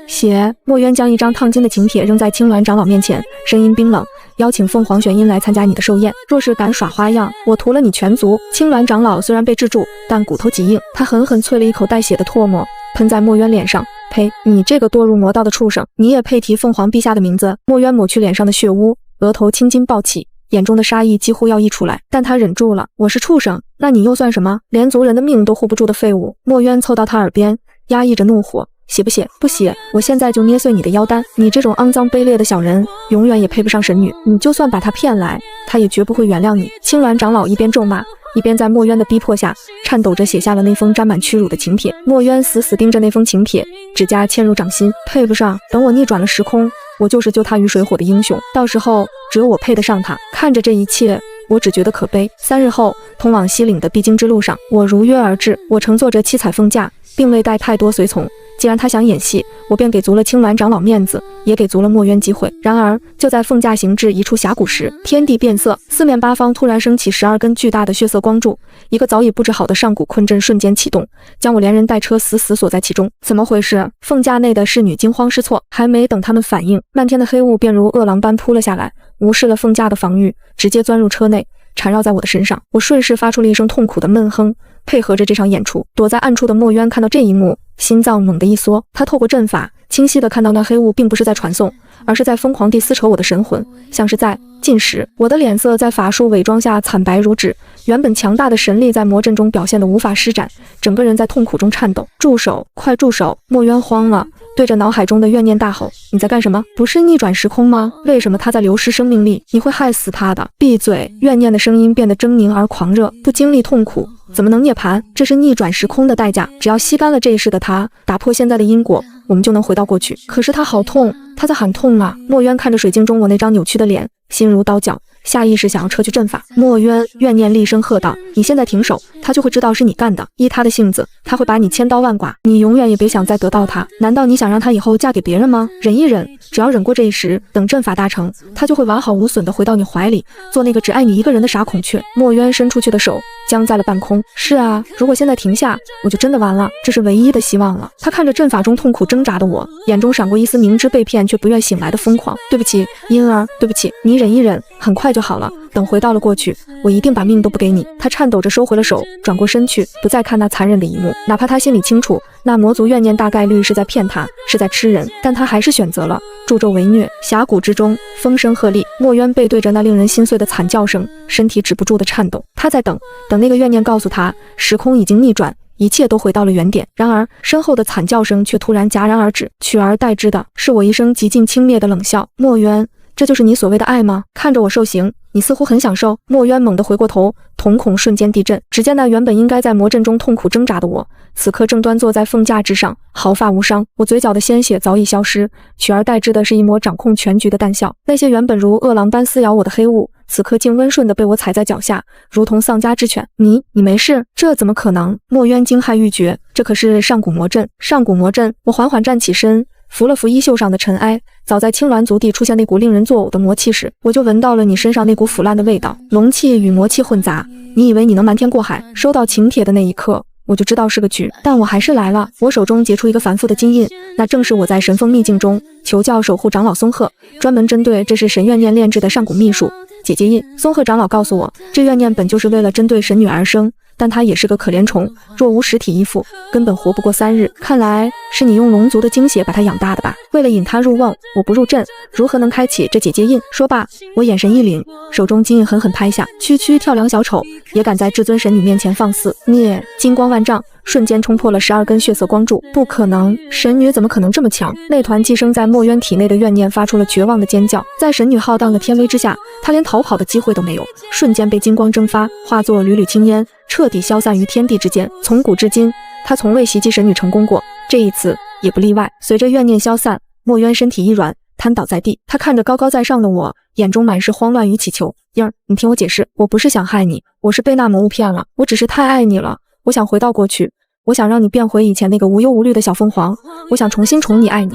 墨渊将一张烫金的请帖扔在青鸾长老面前，声音冰冷，邀请凤凰玄音来参加你的寿宴，若是敢耍花样，我屠了你全族。青鸾长老虽然被制住，但骨头极硬，他狠狠啐了一口带血的唾沫，喷在墨渊脸上。呸！你这个堕入魔道的畜生，你也配提凤凰陛下的名字？墨渊抹去脸上的血污，额头青筋暴起，眼中的杀意几乎要溢出来，但他忍住了。我是畜生，那你又算什么？连族人的命都护不住的废物！墨渊凑到他耳边，压抑着怒火。写不写？不写，我现在就捏碎你的腰丹！你这种肮脏卑劣的小人，永远也配不上神女。你就算把她骗来，她也绝不会原谅你。青鸾长老一边咒骂，一边在墨渊的逼迫下，颤抖着写下了那封沾满屈辱的请帖。墨渊死死盯着那封请帖，指甲嵌入掌心，配不上。等我逆转了时空，我就是救他于水火的英雄，到时候只有我配得上他。看着这一切，我只觉得可悲。3日后，通往西岭的必经之路上，我如约而至。我乘坐着七彩凤驾，并未带太多随从。既然他想演戏，我便给足了青鸾长老面子，也给足了墨渊机会。然而，就在凤驾行至一处峡谷时，天地变色，四面八方突然升起12根巨大的血色光柱，一个早已布置好的上古困阵瞬间启动，将我连人带车死死锁在其中。怎么回事？凤驾内的侍女惊慌失措，还没等他们反应，漫天的黑雾便如饿狼般扑了下来，无视了凤驾的防御，直接钻入车内，缠绕在我的身上。我顺势发出了一声痛苦的闷哼，配合着这场演出。躲在暗处的墨渊看到这一幕，心脏猛地一缩。他透过阵法清晰地看到那黑雾并不是在传送，而是在疯狂地撕扯我的神魂，像是在进食。我的脸色在法术伪装下惨白如纸，原本强大的神力在魔阵中表现得无法施展，整个人在痛苦中颤抖。住手！快住手！墨渊慌了，对着脑海中的怨念大吼：你在干什么？不是逆转时空吗？为什么他在流失生命力？你会害死他的！闭嘴！怨念的声音变得狰狞而狂热，不经历痛苦怎么能涅槃？这是逆转时空的代价，只要吸干了这一世的他，打破现在的因果，我们就能回到过去。可是他好痛，他在喊痛啊！墨渊看着水镜中我那张扭曲的脸，心如刀绞，下意识想要撤去阵法。墨渊，怨念厉声喝道：你现在停手，他就会知道是你干的。依他的性子，他会把你千刀万剐，你永远也别想再得到他。难道你想让他以后嫁给别人吗？忍一忍，只要忍过这一时，等阵法大成，他就会完好无损地回到你怀里，做那个只爱你一个人的傻孔雀。墨渊伸出去的手僵在了半空。是啊，如果现在停下，我就真的完了，这是唯一的希望了。他看着阵法中痛苦挣扎的我，眼中闪过一丝明知被骗却不愿醒来的疯狂。对不起，婴儿，对不起，你忍一忍，很快就好了。等回到了过去，我一定把命都不给你。他颤抖着收回了手，转过身去，不再看那残忍的一幕。哪怕他心里清楚，那魔族怨念大概率是在骗他，是在吃人，但他还是选择了助纣为虐。峡谷之中，风声鹤唳，墨渊背对着那令人心碎的惨叫声，身体止不住的颤抖。他在等那个怨念告诉他，时空已经逆转，一切都回到了原点。然而身后的惨叫声却突然戛然而止，取而代之的是我一声极尽轻蔑的冷笑。墨渊，这就是你所谓的爱吗？看着我受刑，你似乎很享受。墨渊猛地回过头，瞳孔瞬间地震，只见那原本应该在魔阵中痛苦挣扎的我，此刻正端坐在凤驾之上，毫发无伤。我嘴角的鲜血早已消失，取而代之的是一抹掌控全局的淡笑。那些原本如饿狼般撕咬我的黑雾，此刻竟温顺地被我踩在脚下，如同丧家之犬。你没事？这怎么可能？墨渊惊骇欲绝，这可是上古魔阵。上古魔阵！我缓缓站起身，拂了拂衣袖上的尘埃。早在青鸾族地出现那股令人作呕的魔气时，我就闻到了你身上那股腐烂的味道，龙气与魔气混杂。你以为你能瞒天过海？收到请帖的那一刻，我就知道是个局，但我还是来了。我手中结出一个繁复的金印，那正是我在神风秘境中求教守护长老松鹤，专门针对这是神怨念炼制的上古秘术，姐姐印。松鹤长老告诉我，这怨念本就是为了针对神女而生，但她也是个可怜虫，若无实体依附，根本活不过3日。看来是你用龙族的精血把她养大的吧？为了引她入瓮，我不入阵，如何能开启这姐姐印？说罢，我眼神一凛，手中金印狠狠拍下，区区跳梁小丑也敢在至尊神女面前放肆孽！金光万丈，瞬间冲破了12根血色光柱。不可能，神女怎么可能这么强？那团寄生在墨渊体内的怨念发出了绝望的尖叫，在神女浩荡的天威之下，她连逃跑的机会都没有，瞬间被金光蒸发，化作缕缕青烟，彻底消散于天地之间。从古至今，他从未袭击神女成功过，这一次也不例外。随着怨念消散，墨渊身体一软，瘫倒在地。他看着高高在上的我，眼中满是慌乱与祈求。英儿，你听我解释，我不是想害你，我是被那魔物骗了，我只是太爱你了，我想回到过去，我想让你变回以前那个无忧无虑的小凤凰，我想重新宠你爱你。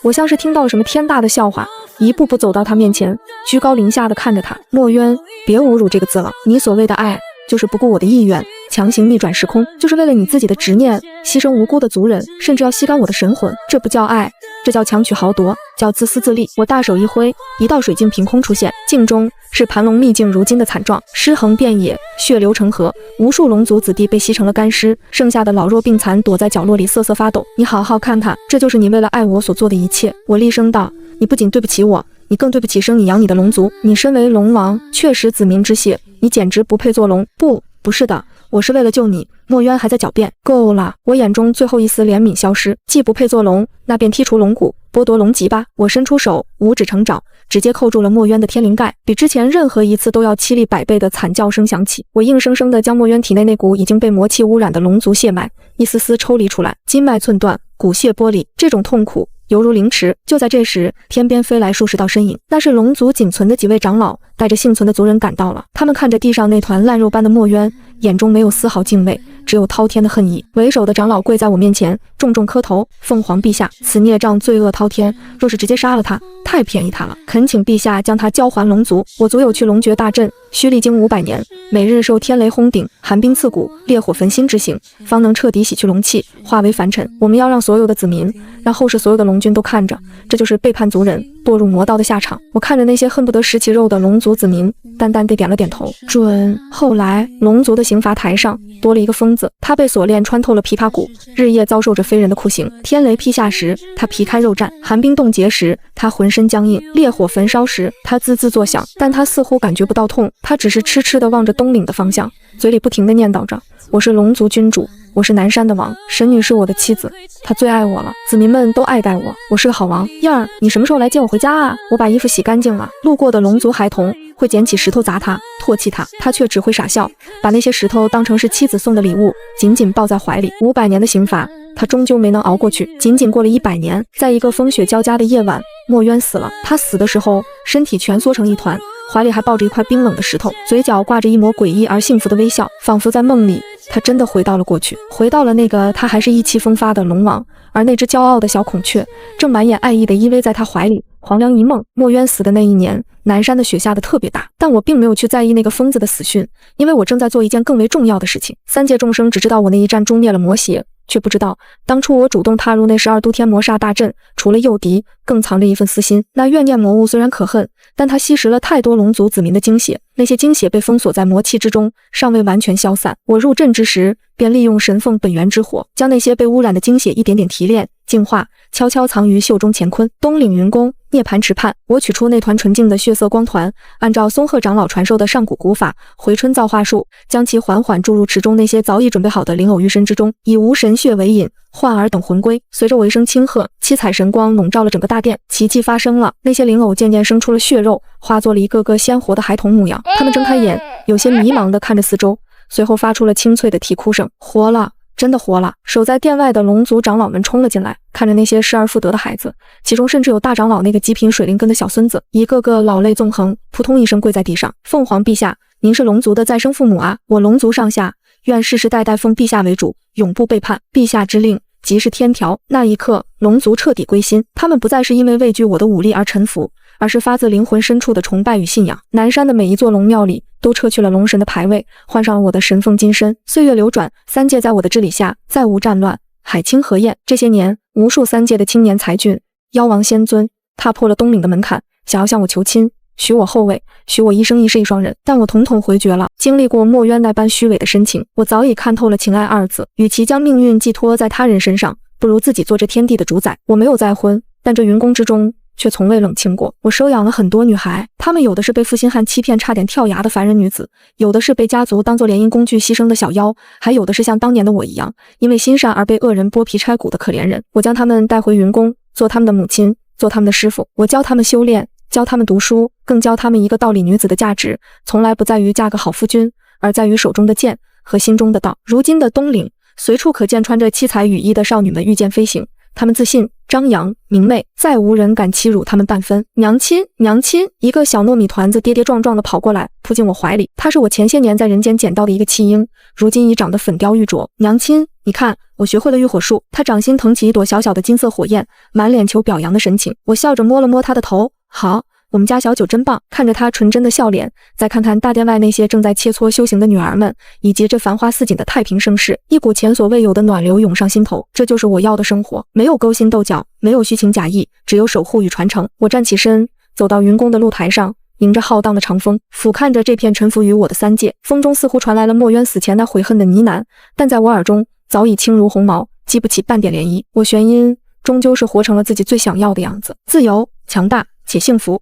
我像是听到了什么天大的笑话，一步步走到他面前，居高临下的看着他。墨渊，别侮辱这个字了，你所谓的爱，就是不顾我的意愿，强行逆转时空，就是为了你自己的执念，牺牲无辜的族人，甚至要吸干我的神魂。这不叫爱，这叫强取豪夺，叫自私自利。我大手一挥，一道水镜凭空出现，镜中是盘龙秘境如今的惨状，尸横遍野，血流成河，无数龙族子弟被吸成了干尸，剩下的老弱病残躲在角落里瑟瑟发抖。你好好看看，这就是你为了爱我所做的一切。我厉声道，你不仅对不起我，你更对不起生你养你的龙族。你身为龙王，确实子民之血，你简直不配做龙。不是的，我是为了救你。墨渊还在狡辩。够了，我眼中最后一丝怜悯消失。既不配做龙，那便剔除龙骨，剥夺龙脊吧。我伸出手，五指成爪，直接扣住了墨渊的天灵盖，比之前任何一次都要凄厉100倍的惨叫声响起。我硬生生地将墨渊体内那股已经被魔气污染的龙族血脉一丝丝抽离出来，筋脉寸断，骨血剥离，这种痛苦犹如凌迟。就在这时，天边飞来数十道身影，那是龙族仅存的几位长老，带着幸存的族人赶到了。他们看着地上那团烂肉般的墨渊，眼中没有丝毫敬畏，只有滔天的恨意。为首的长老跪在我面前，重重磕头：凤凰陛下，此孽障罪恶滔天，若是直接杀了他，太便宜他了，恳请陛下将他交还龙族。我族有去龙诀大阵，需历经500年，每日受天雷轰顶，寒冰刺骨，烈火焚心之刑，方能彻底洗去龙气，化为凡尘。我们要让所有的子民，让后世所有的龙君都看着，这就是背叛族人，堕入魔道的下场。我看着那些恨不得食其肉的龙族子民，淡淡地点了点头，准。后来龙族的刑罚台上多了一个疯子，他被锁链穿透了琵琶骨，日夜遭受着非人的酷刑。天雷劈下时，他皮开肉绽；寒冰冻结时，他浑身僵硬；烈火焚烧时，他滋滋作响，但他似乎感觉不到痛，他只是痴痴地望着东岭的方向，嘴里不停地念叨着：我是龙族君主，我是南山的王，神女是我的妻子，她最爱我了，子民们都爱戴我，我是个好王。燕儿，你什么时候来接我回家啊？我把衣服洗干净了。路过的龙族孩童会捡起石头砸他，唾弃他，他却只会傻笑，把那些石头当成是妻子送的礼物，紧紧抱在怀里。500年的刑罚，他终究没能熬过去。仅仅过了100年，在一个风雪交加的夜晚，墨渊死了。他死的时候，身体蜷缩成一团，怀里还抱着一块冰冷的石头，嘴角挂着一抹诡异而幸福的微笑，仿佛在梦里，他真的回到了过去，回到了那个他还是意气风发的龙王，而那只骄傲的小孔雀正满眼爱意地依偎在他怀里，黄粱一梦。墨渊死的那一年，南山的雪下得特别大，但我并没有去在意那个疯子的死讯，因为我正在做一件更为重要的事情。3界众生只知道我那一战诛灭了魔邪，却不知道当初我主动踏入那12都天魔煞大阵，除了诱敌，更藏着一份私心。那怨念魔物虽然可恨，但它吸食了太多龙族子民的精血，那些精血被封锁在魔气之中，尚未完全消散。我入阵之时，便利用神凤本源之火，将那些被污染的精血一点点提炼净化，悄悄藏于袖中乾坤。东岭云宫涅槃池畔，我取出那团纯净的血色光团，按照松鹤长老传授的上古古法回春造化术，将其缓缓注入池中那些早已准备好的灵偶玉身之中，以无神血为引，唤尔等魂归。随着我一声轻喝，七彩神光笼罩了整个大殿，奇迹发生了，那些灵偶渐渐生出了血肉，化作了一个个鲜活的孩童模样。他们睁开眼，有些迷茫地看着四周，随后发出了清脆的啼哭声。活了，真的活了！守在殿外的龙族长老们冲了进来，看着那些失而复得的孩子，其中甚至有大长老那个极品水灵根的小孙子，一个个老泪纵横，扑通一声跪在地上。凤凰陛下，您是龙族的再生父母啊！我龙族上下愿世世代代奉陛下为主，永不背叛。陛下之令即是天条。那一刻，龙族彻底归心，他们不再是因为畏惧我的武力而臣服，而是发自灵魂深处的崇拜与信仰。南山的每一座龙庙里都撤去了龙神的牌位，换上了我的神凤金身。岁月流转，3界在我的治理下再无战乱，海清河晏。这些年，无数3界的青年才俊、妖王仙尊踏破了东岭的门槛，想要向我求亲，许我后位，许我一生一世一双人，但我统统回绝了。经历过墨渊那般虚伪的深情，我早已看透了情爱二字，与其将命运寄托在他人身上，不如自己做这天地的主宰。我没有再婚，但这云宫之中却从未冷清过。我收养了很多女孩，她们有的是被负心汉欺骗差点跳崖的凡人女子，有的是被家族当作联姻工具牺牲的小妖，还有的是像当年的我一样，因为心善而被恶人剥皮拆骨的可怜人。我将她们带回云宫，做他们的母亲，做他们的师傅。我教他们修炼，教他们读书，更教他们一个道理：女子的价值从来不在于嫁个好夫君，而在于手中的剑和心中的道。如今的东岭，随处可见穿着七彩羽衣的少女们御剑飞行，她们自信张扬明媚，再无人敢欺辱她们半分。娘亲，娘亲！一个小糯米团子跌跌撞撞地跑过来，扑进我怀里。她是我前些年在人间捡到的一个弃婴，如今已长得粉雕玉琢。娘亲，你看，我学会了浴火术。她掌心腾起一朵小小的金色火焰，满脸求表扬的神情。我笑着摸了摸她的头，好，我们家小九真棒。看着她纯真的笑脸，再看看大殿外那些正在切磋修行的女儿们，以及这繁花似锦的太平盛世，一股前所未有的暖流涌上心头。这就是我要的生活，没有勾心斗角，没有虚情假意，只有守护与传承。我站起身，走到云宫的露台上，迎着浩荡的长风，俯瞰着这片臣服于我的三界。风中似乎传来了墨渊死前那悔恨的呢喃，但在我耳中早已轻如鸿毛，激不起半点涟漪。我玄阴终究是活成了自己最想要的样子，自由、强大且幸福。